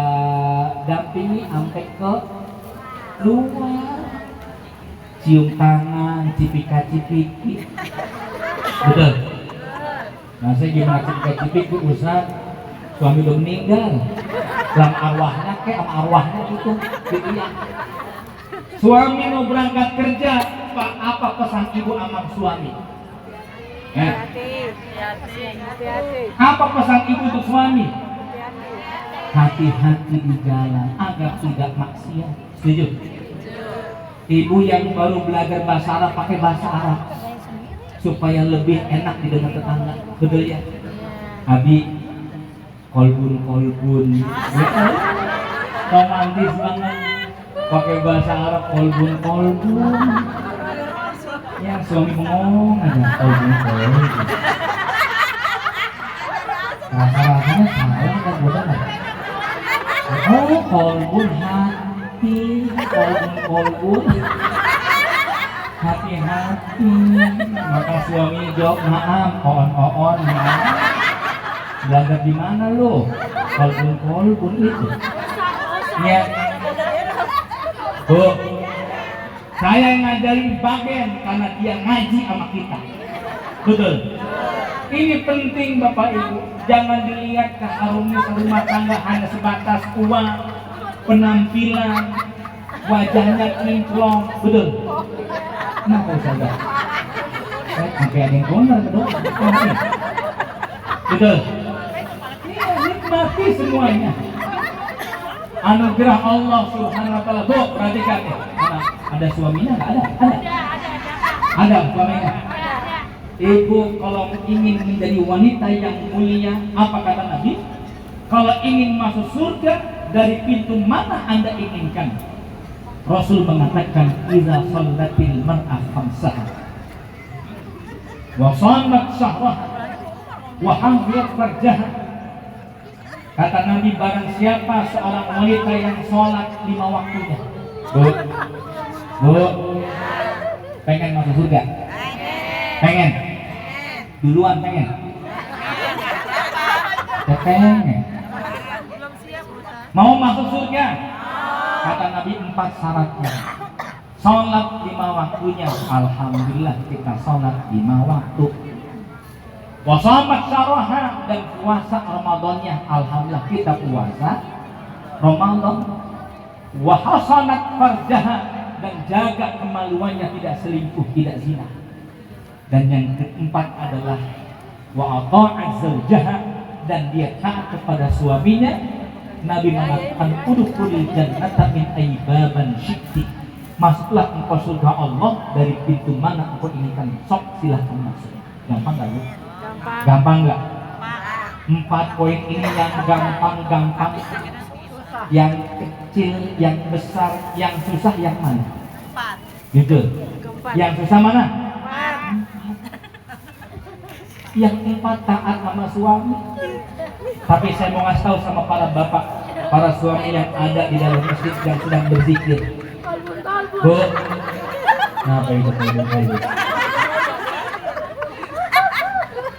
dampingi sampai ke luar, cium tangan, cipika-cipiki. Betul. Nah saya gimana cipika-cipiki Ustaz? Suami udah meninggal, dalam arwahnya kayak sama arwahnya gitu ya. Suami mau berangkat kerja, Pak, apa pesan ibu sama suami? Hati-hati. Apa pesan ibu untuk suami? Hati-hati di jalan agar tidak maksiat. Setuju? Ibu yang baru belajar bahasa Arab pakai bahasa Arab supaya lebih enak didengar tetangga. Betul ya? Abi kolbun romantis banget pakai bahasa Arab kolbun ya suami ngomong aja kolbun rasa-rasanya salah kan bukan kolbun hati kolbun hati-hati maka suami jawab maaf on belajar di mana lo? Kolbun itu. Ya. Bu, saya ngajarin bagian karena dia ngaji sama kita. Betul. Ini penting Bapak Ibu. Jangan dilihat keharmonisan rumah tangga hanya sebatas uang, penampilan, wajahnya kinclong. Betul. Kenapa saudara? Sampai ada yang benar betul. Betul. Nikmati semuanya. Anugerah Allah Subhanahu wa taala. Bu, perhatikan ya. Ada suaminya enggak ada? Ada suaminya. Ibu kalau ingin menjadi wanita yang mulia, apa kata Nabi? Kalau ingin masuk surga, dari pintu mana Anda inginkan? Rasul mengatakan, "Idza shallatil mar'ah khamsaha wa shamat syahraha wa hafizat farjaha." Kata Nabi, barang siapa seorang wanita yang sholat 5 waktunya. Bu, pengen masuk surga? Pengen? Duluan pengen? Pengen? Mau masuk surga? Kata Nabi 4 syaratnya. Sholat 5 waktunya. Alhamdulillah kita sholat 5 waktu. Wasamat syaraha, dan puasa Ramadannya, alhamdulillah kita puasa Ramadan. Wahasanat farjaha, dan jaga kemaluannya, tidak selingkuh, tidak zina. Dan yang keempat adalah wa ata'az zawjaha, dan dia taat kepada suaminya. Nabi mengatakan udkhulil jannata min aybaban syi'ti, masuklah engkau surga Allah dari pintu mana engkau inginkan. Sok silahkan masuk. Gampang gak Bu? Gampang nggak? 4 poin ini yang gampang, yang kecil, yang besar, yang susah yang mana? 4. Gitu. Yang susah mana? 4. Yang 4 taat sama suami. Tapi saya mau ngasih tahu sama para bapak, para suami yang ada di dalam masjid yang sedang berzikir. Bu, kenapa itu?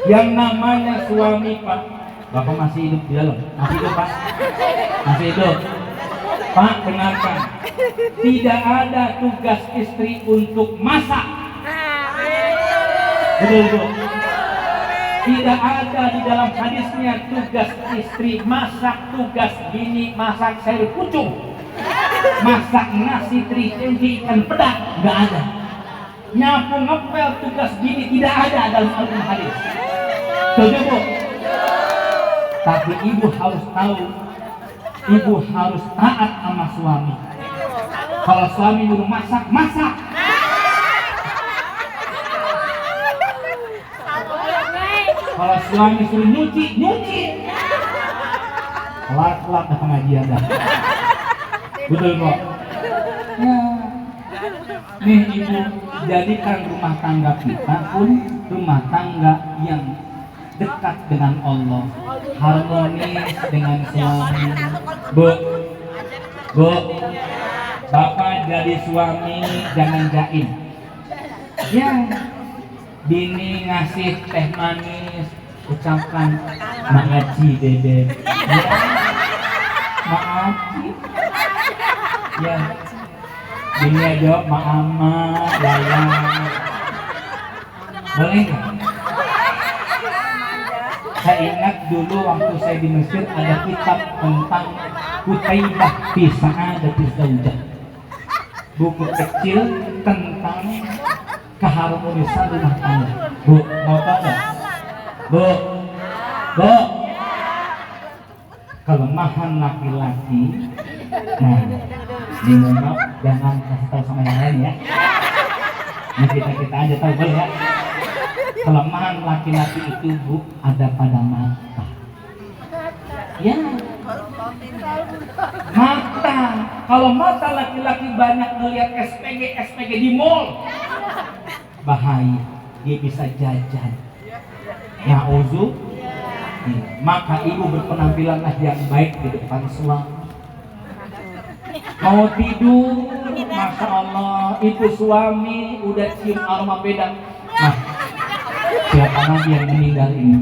Yang namanya suami Pak, Bapak masih hidup di dalam? Masih hidup Pak? Masih hidup? Pak, dengarkan, tidak ada tugas istri untuk masak. Betul. Tidak ada di dalam hadisnya tugas istri masak, tugas bini masak sayur pucung, masak nasi teri tempe ikan pedang, nggak ada. Nyapu ngepel tugas bini tidak ada dalam Al-Quran hadis. Setuju Bu? Tapi ibu harus tahu, ibu harus taat sama suami. Kalau suami nyuruh masak, masak. Kalau suami suruh nyuci, nyuci. Kelar-kelar dah pengajian dah. Betul kok. Ya. Nih ibu, jadikan rumah tangga kita pun rumah tangga yang dekat dengan Allah, harmonis dengan suami. Bu, Bapak jadi suami jangan jaim. Ya, bini ngasih teh manis, ucapkan Maaci dede. Ya. Maaci. Ya. Ini aja Mama, Layang. Boleh nggak? Saya ingat dulu waktu saya di Mesir ada kitab tentang Kutaibah fi Sa'adatis Zaujah. Buku kecil tentang keharmonisan rumah tangga. Bu, mau tahu nggak? Bu, kelemahan laki-laki. Nah, di mana jangan kasih tahu sama yang lain ya. Ini kita aja tahu boleh ya. Kelemahan laki-laki itu Bu ada pada mata. Ya. Mata. Kalau mata laki-laki banyak melihat SPG di mall, bahaya. Dia bisa jajan. Na'udzu. Maka ibu berpenampilanlah yang baik di depan suami. Mau tidur, Masya Allah, itu suami udah cium aroma beda. Nah, siapa lagi yang meninggal ini?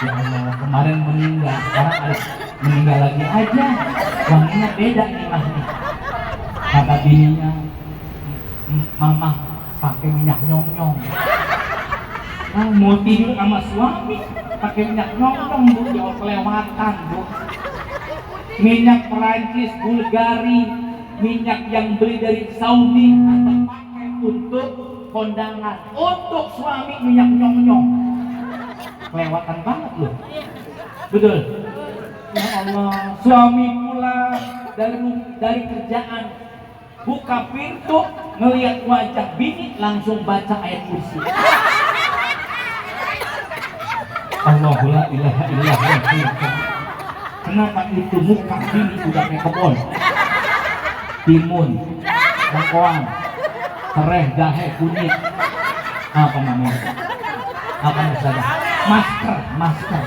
Ya Allah, kemarin meninggal, sekarang ada meninggal lagi aja. Wanginya beda nih lah nih. Kata bininya, Mama pakai minyak nyong-nyong. Nah, mau tidur sama suami pakai minyak nyong-nyong Bu, jangan kelewatan Bu. Minyak Perancis, Bulgari, minyak yang beli dari Saudi atau pakai untuk kondangan. Untuk suami minyak nyong-nyong. Kelewatan banget loh. Betul. Ya Allah, suami pulang dari kerjaan, buka pintu, ngelihat wajah bini, langsung baca ayat kursi. Allahu la ilaha illallah. Kenapa itu muka bini udah kayak kebon? Timun, lengkoang, serai, jahe, kunyit. Apa namanya? Apa namanya? Masker.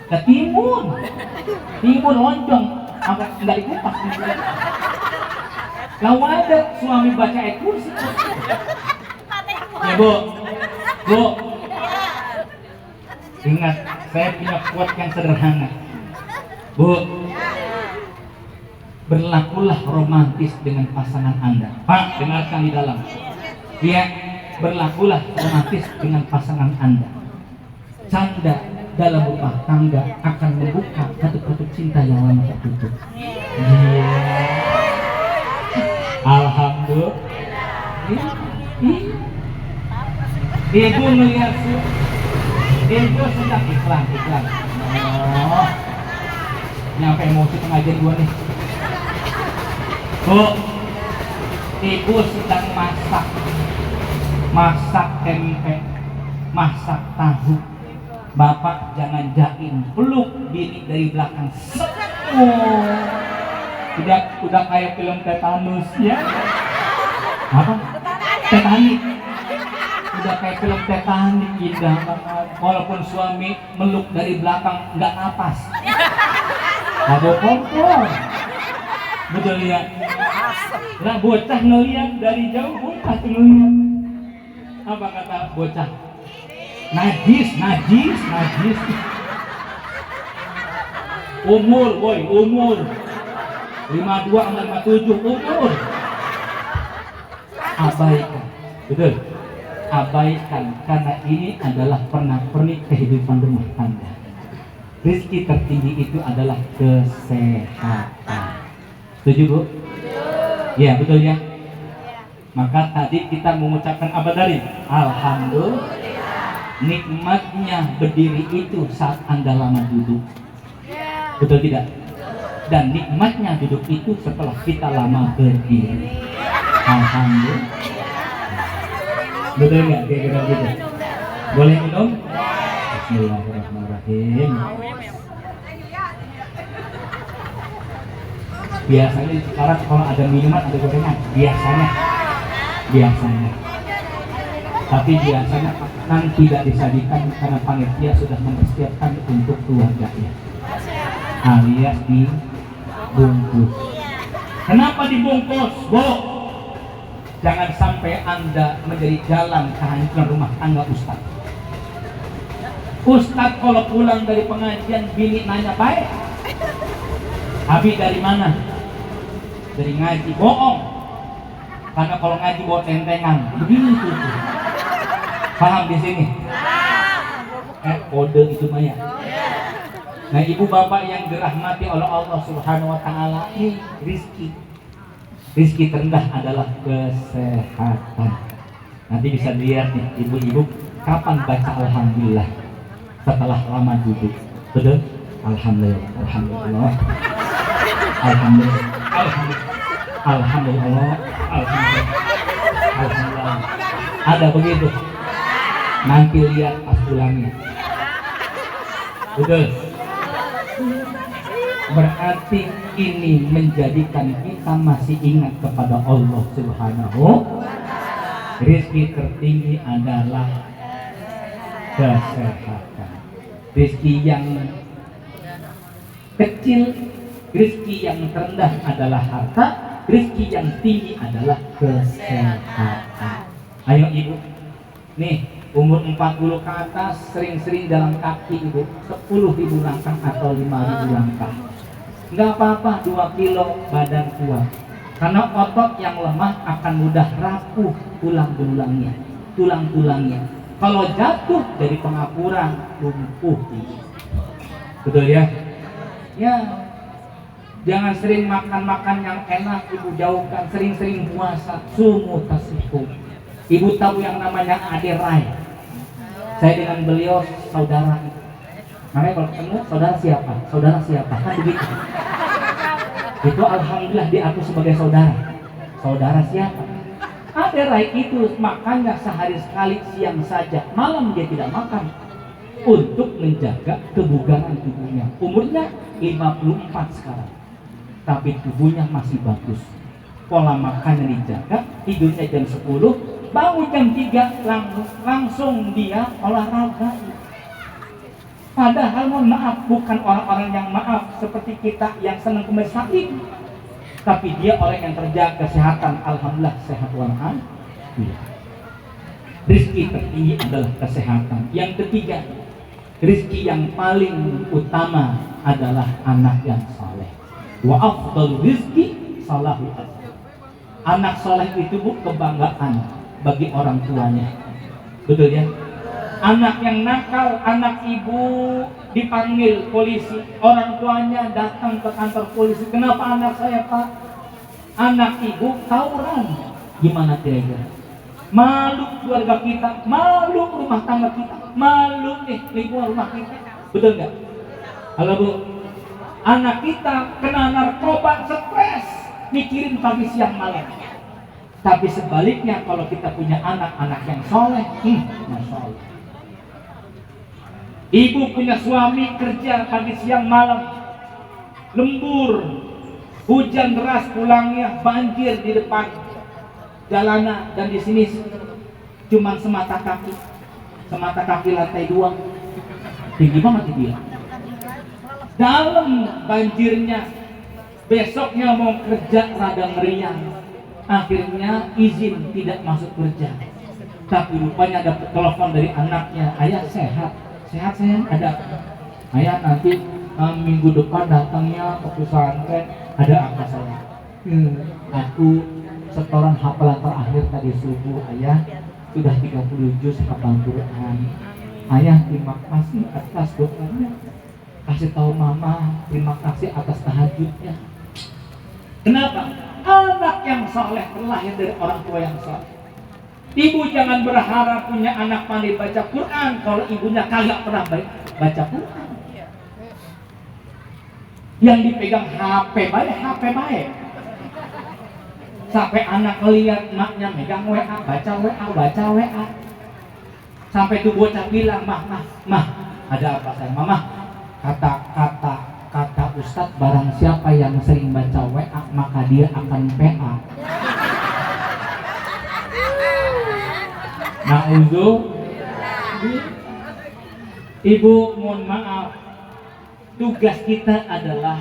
Ketimun, timun lonjong. Apa nggak dikupas? Kalau ada suami baca ayat kursi. Ya Bu. Ingat, saya punya quote yang sederhana. Bu, berlakulah romantis dengan pasangan Anda. Pak, dengarkan di dalam. Ya, berlakulah romantis dengan pasangan Anda. Canda dalam rumah tangga akan membuka katup-katup cinta yang lama tertutup. Alhamdulillah. Ibu melihat Ibu sedang iklan. Oh, nyampe emosi pengajian gua nih. Bu, ibu sedang masak tempe, masak tahu. Bapak jangan jaim, peluk bini dari belakang. Oh, udah kayak film tetanus ya? Apa? Titanic. Udah kayak film Titanic, indah banget. Walaupun suami meluk dari belakang nggak napas. Ada kompor. Betul ya. Lah bocah ngeliat dari jauh, bocah ngeliat. Apa kata bocah? Najis. Umur 52 sama 57 umur. Abaikan. Betul. Abaikan, karena ini adalah pernak-pernik kehidupan rumah tangga. Rezeki tertinggi itu adalah kesehatan. Setuju Bu? Ya betul ya. Maka tadi kita mengucapkan apa tadi? Alhamdulillah. Nikmatnya berdiri itu saat Anda lama duduk. Betul tidak? Dan nikmatnya duduk itu setelah kita lama berdiri. Alhamdulillah. Betul nggak? Kira-kira gitu. Boleh minum? Bismillahirrahmanirrahim. Biasanya sekarang kalau ada minuman ada gorengan. Biasanya. Tapi biasanya makanan tidak disajikan karena panitia sudah mempersiapkan untuk keluarganya. Alias dibungkus. Kenapa dibungkus, Bu? Jangan sampai Anda menjadi jalan kehancuran rumah tangga Ustaz. Ustadz kalau pulang dari pengajian bini nanya baik, Abi dari mana? Dari ngaji. Bohong, karena kalau ngaji bawa tentengan begini tuh. Paham di sini? Kode itu Maya. Nah, ibu bapak yang dirahmati oleh Allah Subhanahu wa taala, ini rizki terendah adalah kesehatan. Nanti bisa dilihat nih ibu-ibu kapan baca alhamdulillah setelah lama duduk. Betul? Alhamdulillah, alhamdulillah, alhamdulillah, alhamdulillah, alhamdulillah, alhamdulillah, alhamdulillah. Ada begitu? Nanti lihat pas pulangnya. Betul? Berarti ini menjadikan kita masih ingat kepada Allah Subhanahu. Rizki tertinggi adalah kesehatan. Rizki yang kecil, rizki yang terendah adalah harta, rizki yang tinggi adalah kesehatan. Ayo ibu, nih umur 40 ke atas sering-sering jalan kaki ibu, 10.000 langkah atau 5.000 langkah. Enggak apa-apa, 2 kilo badan kuat. Karena otot yang lemah akan mudah rapuh tulang-tulangnya. Kalau jatuh dari pengapuran, lumpuh. Betul ya? Ya. Jangan sering makan yang enak, ibu jauhkan. Sering-sering puasa, sumu tasihu. Ibu tahu yang namanya aderai. Saya dengan beliau saudara. Makanya kalau ketemu saudara siapa? Kan begitu. Itu alhamdulillah diaku sebagai saudara siapa? Aderai itu makannya sehari sekali, siang saja, malam dia tidak makan untuk menjaga kebugaran tubuhnya. Umurnya 54 sekarang, tapi tubuhnya masih bagus. Pola makannya dijaga, tidurnya jam 10, bangun jam 3 langsung dia olahraga. Padahal mohon maaf, bukan orang-orang yang maaf seperti kita yang senang ke masjid, tapi dia orang yang terjaga kesehatan. Alhamdulillah sehat walafiat. Rizki tertinggi adalah kesehatan. Yang ketiga, rizki yang paling utama adalah anak yang saleh. Wa afdal rizki salahul abd. Anak saleh itu kebanggaan bagi orang tuanya. Betul ya? Anak yang nakal, anak ibu dipanggil polisi, orang tuanya datang ke kantor polisi. Kenapa anak saya pak? Anak ibu tawuran. Gimana kira-kira? Malu keluarga kita, malu rumah tangga kita, malu lingkungan rumah kita. Betul nggak? Halo bu, anak kita kena narkoba, stres, mikirin pagi siang malam. Tapi sebaliknya kalau kita punya anak-anak yang soleh, masya Allah. Ibu punya suami kerja pagi siang malam, lembur, hujan deras pulangnya, banjir di depan jalanan, dan di sini cuman semata kaki lantai 2, tinggi banget dia. Dalam banjirnya, besoknya mau kerja rada meriang, akhirnya izin tidak masuk kerja. Tapi rupanya ada telepon dari anaknya, ayah sehat sayang, ada ayah nanti minggu depan datangnya ke pesantren, ada apa saya? Aku setoran hafalan terakhir tadi subuh, ayah sudah 30 juz hafal Quran. Ayah terima kasih atas doanya, kasih tahu mama terima kasih atas tahajudnya. Kenapa? Anak yang saleh terlahir dari orang tua yang saleh. Ibu jangan berharap punya anak pandai baca Quran kalau ibunya kagak pernah baca Quran. Yang dipegang HP baik. Sampai anak lihat maknya megang WA, baca WA. Sampai tuh bocah bilang, mah, ada apa sayang? Mama, kata Ustadz, barang siapa yang sering baca WA maka dia akan PA. Ibu mohon maaf, tugas kita adalah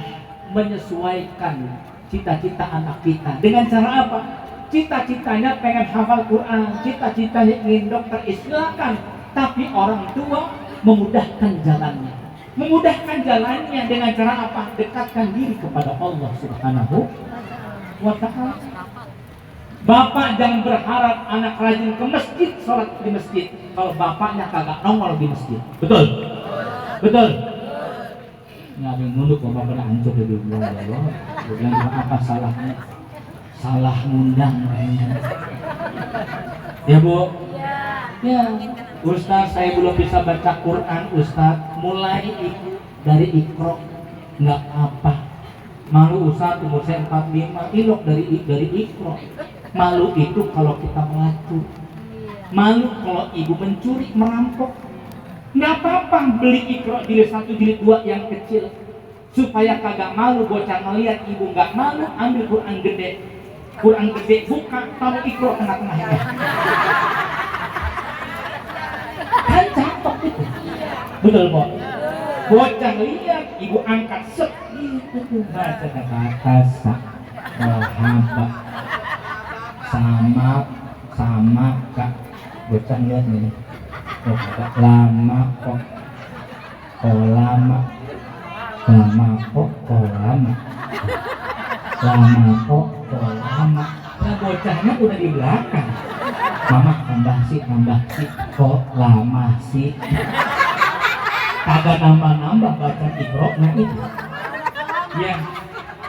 menyesuaikan cita-cita anak kita. Dengan cara apa? Cita-citanya pengen hafal Quran, cita-citanya ingin dokter, silakan. Tapi orang tua memudahkan jalannya. Memudahkan jalannya dengan cara apa? Dekatkan diri kepada Allah Subhanahu wa ta'ala. Bapak jangan berharap anak rajin ke masjid, sholat di masjid, kalau bapaknya kagak nongol di masjid. Betul? Betul? Nggak ada yang nunduk, bapak pada hancur di dunia. Dia bilang apa salahnya? Salah ngundang. Ya Bu? Ya. Ustaz, saya belum bisa baca Quran, Ustaz. Mulai dari Iqra, nggak apa. Malu Ustaz, umur saya 45, ilok dari Iqra. Malu itu kalau kita melacur. Malu kalau ibu mencuri, merampok. Nggak apa-apa beli Iqra jilid 1, jilid 2 yang kecil. Supaya kagak malu bocah ngeliat ibu nggak malu, ambil Quran gede. Quran gede buka, taruh Iqra tengah-tengahnya. Kan cakep itu. Betul, Bo? Bocah lihat, ibu angkat set gitu tuh. Baca kata sahabat sama kak. Bocah lihat nih. Oh, lama kok lama nah bocahnya udah di belakang. Mama tambah sih kok lama sih. Kagak nambah baca Iqra itu. Ya,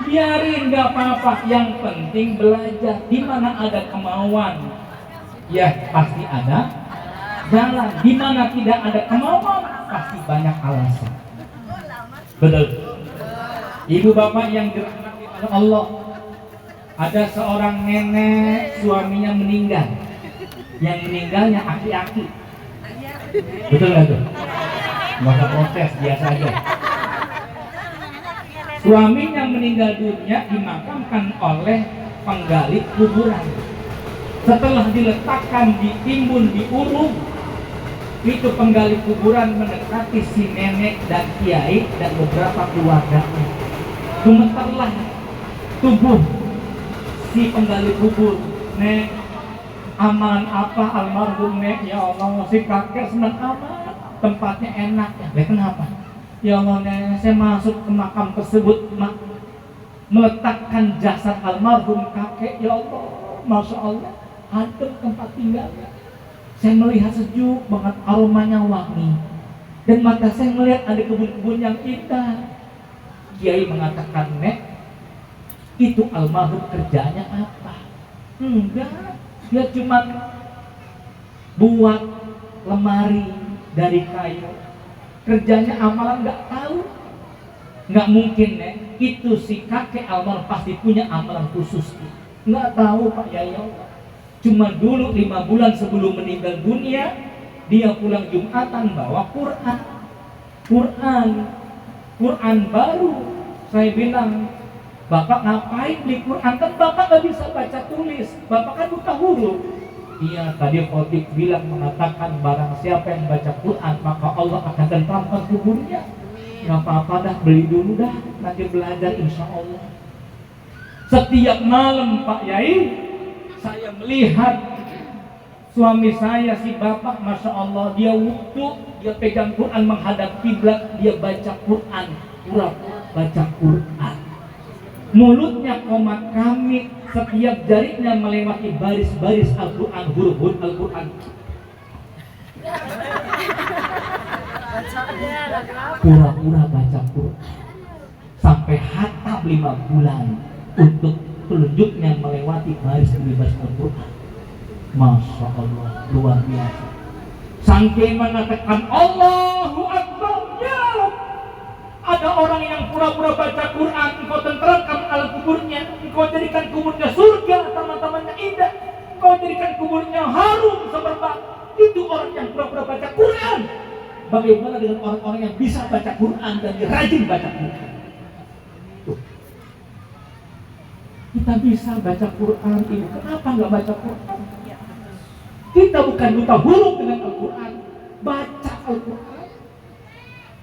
biarin nggak apa-apa. Yang penting belajar. Di mana ada kemauan, ya pasti ada jalan. Di mana tidak ada kemauan, pasti banyak alasan. Betul. Ibu bapak yang dirahmati oleh Allah, ada seorang nenek suaminya meninggal. Yang meninggalnya aki-aki. Betul nggak tuh? Nggak usah protes, biasa aja. Suaminya meninggal dunia dimakamkan oleh penggali kuburan. Setelah diletakkan, ditimbun, diuruk, itu penggali kuburan mendekati si nenek dan kiai dan beberapa keluarganya. Gemeterlah tubuh si penggali kubur. Nek, amalan apa almarhum Nek? Ya Allah, si kakek senang amat, tempatnya enak. Ya kenapa? Ya Allah, Nek, saya masuk ke makam tersebut, meletakkan jasad almarhum kakek. Ya Allah, Masya Allah, adem tempat tinggalnya. Saya melihat sejuk banget, aromanya wangi, dan mata saya melihat ada kebun-kebun yang indah. Kiai mengatakan, Nek, itu almarhum kerjanya apa? Enggak, dia cuma buat lemari dari kayu. Kerjanya amalan nggak tahu. Nggak mungkin, Nek, itu si kakek almarhum pasti punya amalan khusus. Nggak tahu Pak Yai. Cuma dulu 5 bulan sebelum meninggal dunia, dia pulang Jumatan bawa Quran baru. Saya bilang, Bapak ngapain beli Quran? Kan Bapak nggak bisa baca tulis, Bapak kan buta huruf. Iya, tadi khotib bilang mengatakan barang siapa yang baca Quran maka Allah akan tentramkan kuburnya. Nggak apa-apa dah, beli dulu dah, nanti belajar insya Allah. Setiap malam Pak Yai, saya melihat suami saya si bapak, Masya Allah, dia wudhu, dia pegang Quran menghadap kiblat, dia baca Quran, pura-pura baca Quran. Mulutnya komat kamit, setiap jarinya melewati baris-baris Al-Quran, huruf-huruf Al-Quran. Pura-pura baca Quran sampai hatam 5 bulan untuk telunjuknya melewati baris demi baris Al-Quran. Masya Allah, luar biasa. Sampai mengatakan Allahu Akbar, ya Rabb. Ada orang yang pura-pura baca Quran, engkau tenteramkan alam kuburnya, engkau jadikan kuburnya surga, teman-temannya indah, engkau jadikan kuburnya harum semerbak. Itu orang yang pura-pura baca Quran. Bagaimana dengan orang-orang yang bisa baca Quran dan rajin baca Quran? Kita bisa baca Quran, Ibu. Kenapa nggak baca Quran? Kita bukan buta huruf dengan Al-Quran. Baca Al-Quran.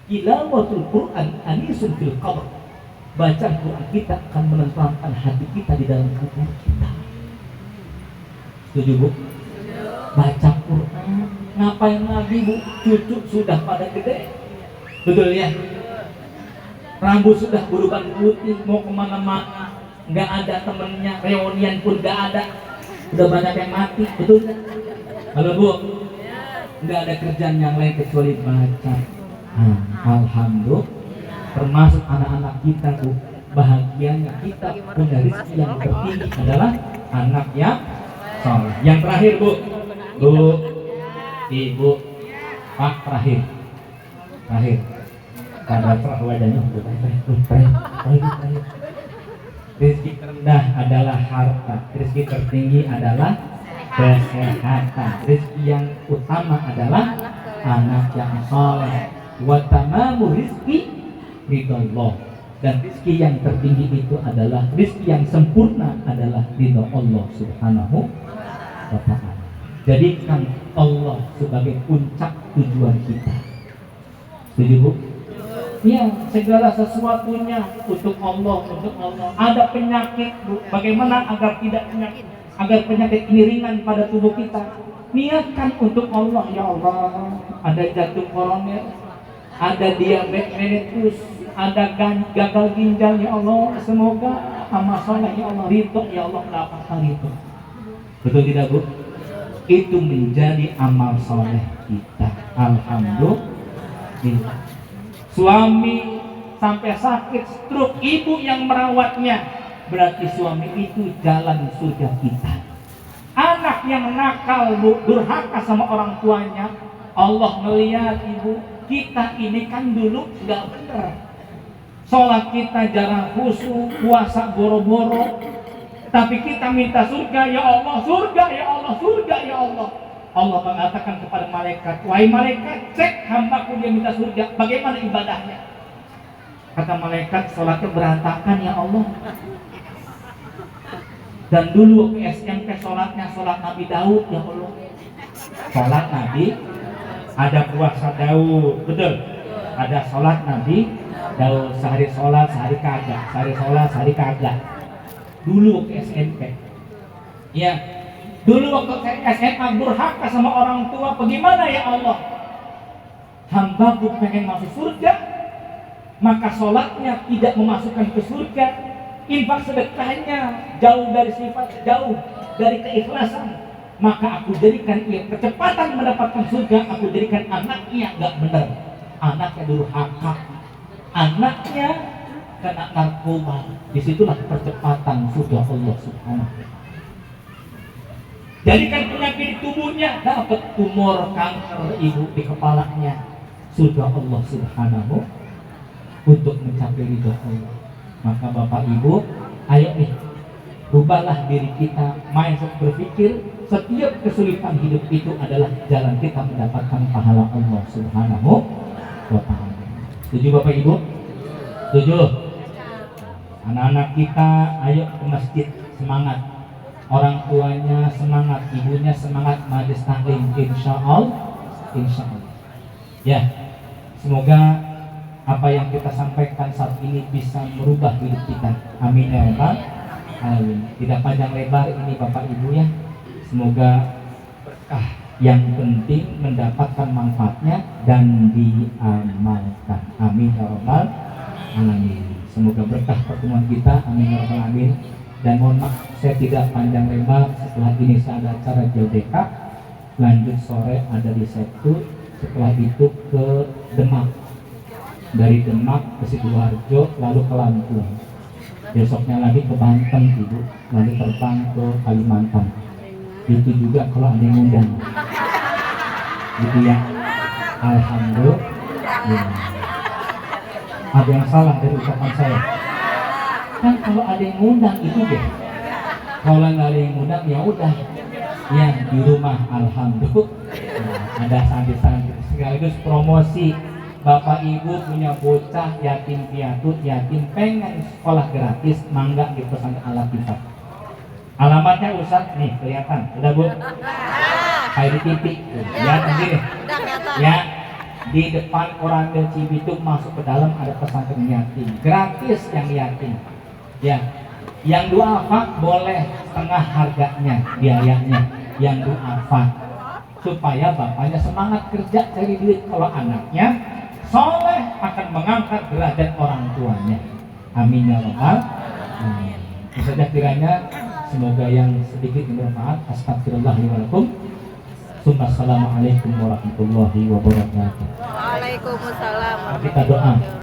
Tilawatul Quran anisun fil qabr. Bacaan Quran kita akan menenteramkan hati kita di dalam kubur kita. Setuju, Bu? Baca Quran. Ngapain lagi Bu? Cucu sudah pada gede. Betul ya? Rambut sudah berubah putih, mau kemana-mana nggak ada temennya, reunian pun nggak ada, udah banyak yang mati, betul nggak? Halo Bu, nggak ada kerjaan yang lain kecuali baca. Alhamdulillah, termasuk anak-anak kita Bu, bahagianya kita punya rezeki yang tertinggi adalah anak yang soleh. Yang terakhir Bu, Ibu, Pak, terakhir, pada wajahnya rezeki terendah adalah harta, rezeki tertinggi adalah kesehatan, rezeki yang utama adalah anak yang soleh. Wa tamamu rizki ridallah, dan rezeki yang tertinggi itu adalah rezeki yang sempurna adalah ridha Allah Subhanahu wa ta'ala. Jadikan Allah sebagai puncak tujuan kita. Setuju Bu? Ya, segala sesuatunya untuk Allah, untuk Allah. Ada penyakit Bu, bagaimana agar tidak penyakit, agar penyakit ini ringan pada tubuh kita? Niatkan untuk Allah. Ya Allah, ada jantung koroner, ada diabetes mellitus, ada gagal ginjal. Ya Allah, semoga amal soleh ya Allah, ridho ya Allah, mendapatkan itu. Betul tidak Bu? Itu menjadi amal soleh kita. Alhamdulillah. Suami sampai sakit stroke, ibu yang merawatnya, berarti suami itu jalan surga kita. Anak yang nakal Bu, durhaka sama orang tuanya, Allah melihat ibu kita ini kan dulu nggak benar, sholat kita jarang khusyuk, puasa boro-boro, tapi kita minta surga ya Allah, surga ya Allah, surga ya Allah. Allah mengatakan kepada malaikat, wahai malaikat, cek hambaku dia minta surga, bagaimana ibadahnya? Kata malaikat, sholatnya berantakan ya Allah. Dan dulu SMP sholatnya sholat Nabi Daud ya Allah. Sholat Nabi, ada puasa Daud, betul? Ada sholat Nabi Daud, sehari sholat, sehari kagak, sehari sholat, sehari kagak. Dulu ke SMP, ya. Dulu waktu saya SMA durhaka sama orang tua, bagaimana ya Allah? Hambaku pengen masuk surga, maka sholatnya tidak memasukkan ke surga, infak sedekahnya jauh dari sifat, jauh dari keikhlasan, maka aku jadikan ia kecepatan mendapatkan surga, aku jadikan anaknya nggak benar, anaknya durhaka, anaknya kena narkoba. Disitulah percepatan surga Allah Subhanahu wa ta'ala. Jadikan penyakit di tubuhnya, dapat tumor kanker ibu di kepalanya, surga Allah Subhanahu untuk mencapai ridho Allah. Maka Bapak Ibu, ayo nih, rubahlah diri kita, mindset berpikir setiap kesulitan hidup itu adalah jalan kita mendapatkan pahala Allah Subhanahu wa ta'ala. Setuju Bapak Ibu? Setuju? Anak-anak kita ayo ke masjid, semangat. Orang tuanya semangat, ibunya semangat, majelis taklim, insya Allah. Ya, semoga apa yang kita sampaikan saat ini bisa merubah hidup kita. Amin ya rabbal alamin. Tidak panjang lebar ini Bapak Ibu ya. Semoga berkah, yang penting mendapatkan manfaatnya dan diamalkan. Amin ya rabbal alamin. Semoga berkah pertemuan kita. Amin ya rabbal alamin. Dan mohon maaf saya tidak panjang lebar, setelah ini saya ada acara JODK, lanjut sore ada di Sabtu, setelah itu ke Demak, dari Demak ke Sidoarjo, lalu ke Lampung, besoknya lagi ke Banten Ibu, lalu terbang ke Kalimantan. Itu juga kalau ada yang undang gitu ya. Alhamdulillah. Ada yang salah dari ucapan saya? Kan kalau ada yang ngundang itu deh, kalau nggak ada yang ngundang ya udah, yang di rumah alhamdulillah. Ada santri-santri sekaligus promosi, Bapak Ibu punya bocah yatim piatu, yatim pengen sekolah gratis, mangga di pesantren Al-Fatihah. Alamatnya Ustaz nih kelihatan, udah Bu? Kayak di TV, lihat sendiri ya. Di depan Koramil Cibitung masuk ke dalam ada pesantren yatim, gratis yang yatim. Ya, yang duafa boleh setengah harganya biayanya, yang duafa. supaya bapaknya semangat kerja cari duit. Kalau anaknya soleh akan mengangkat derajat orang tuanya. Amin ya rabbal alamin. Itu saja kiranya, semoga yang sedikit bermanfaat. Astagfirullahaladzim. Assalamualaikum warahmatullahi wabarakatuh. Waalaikumsalam. Kita doa.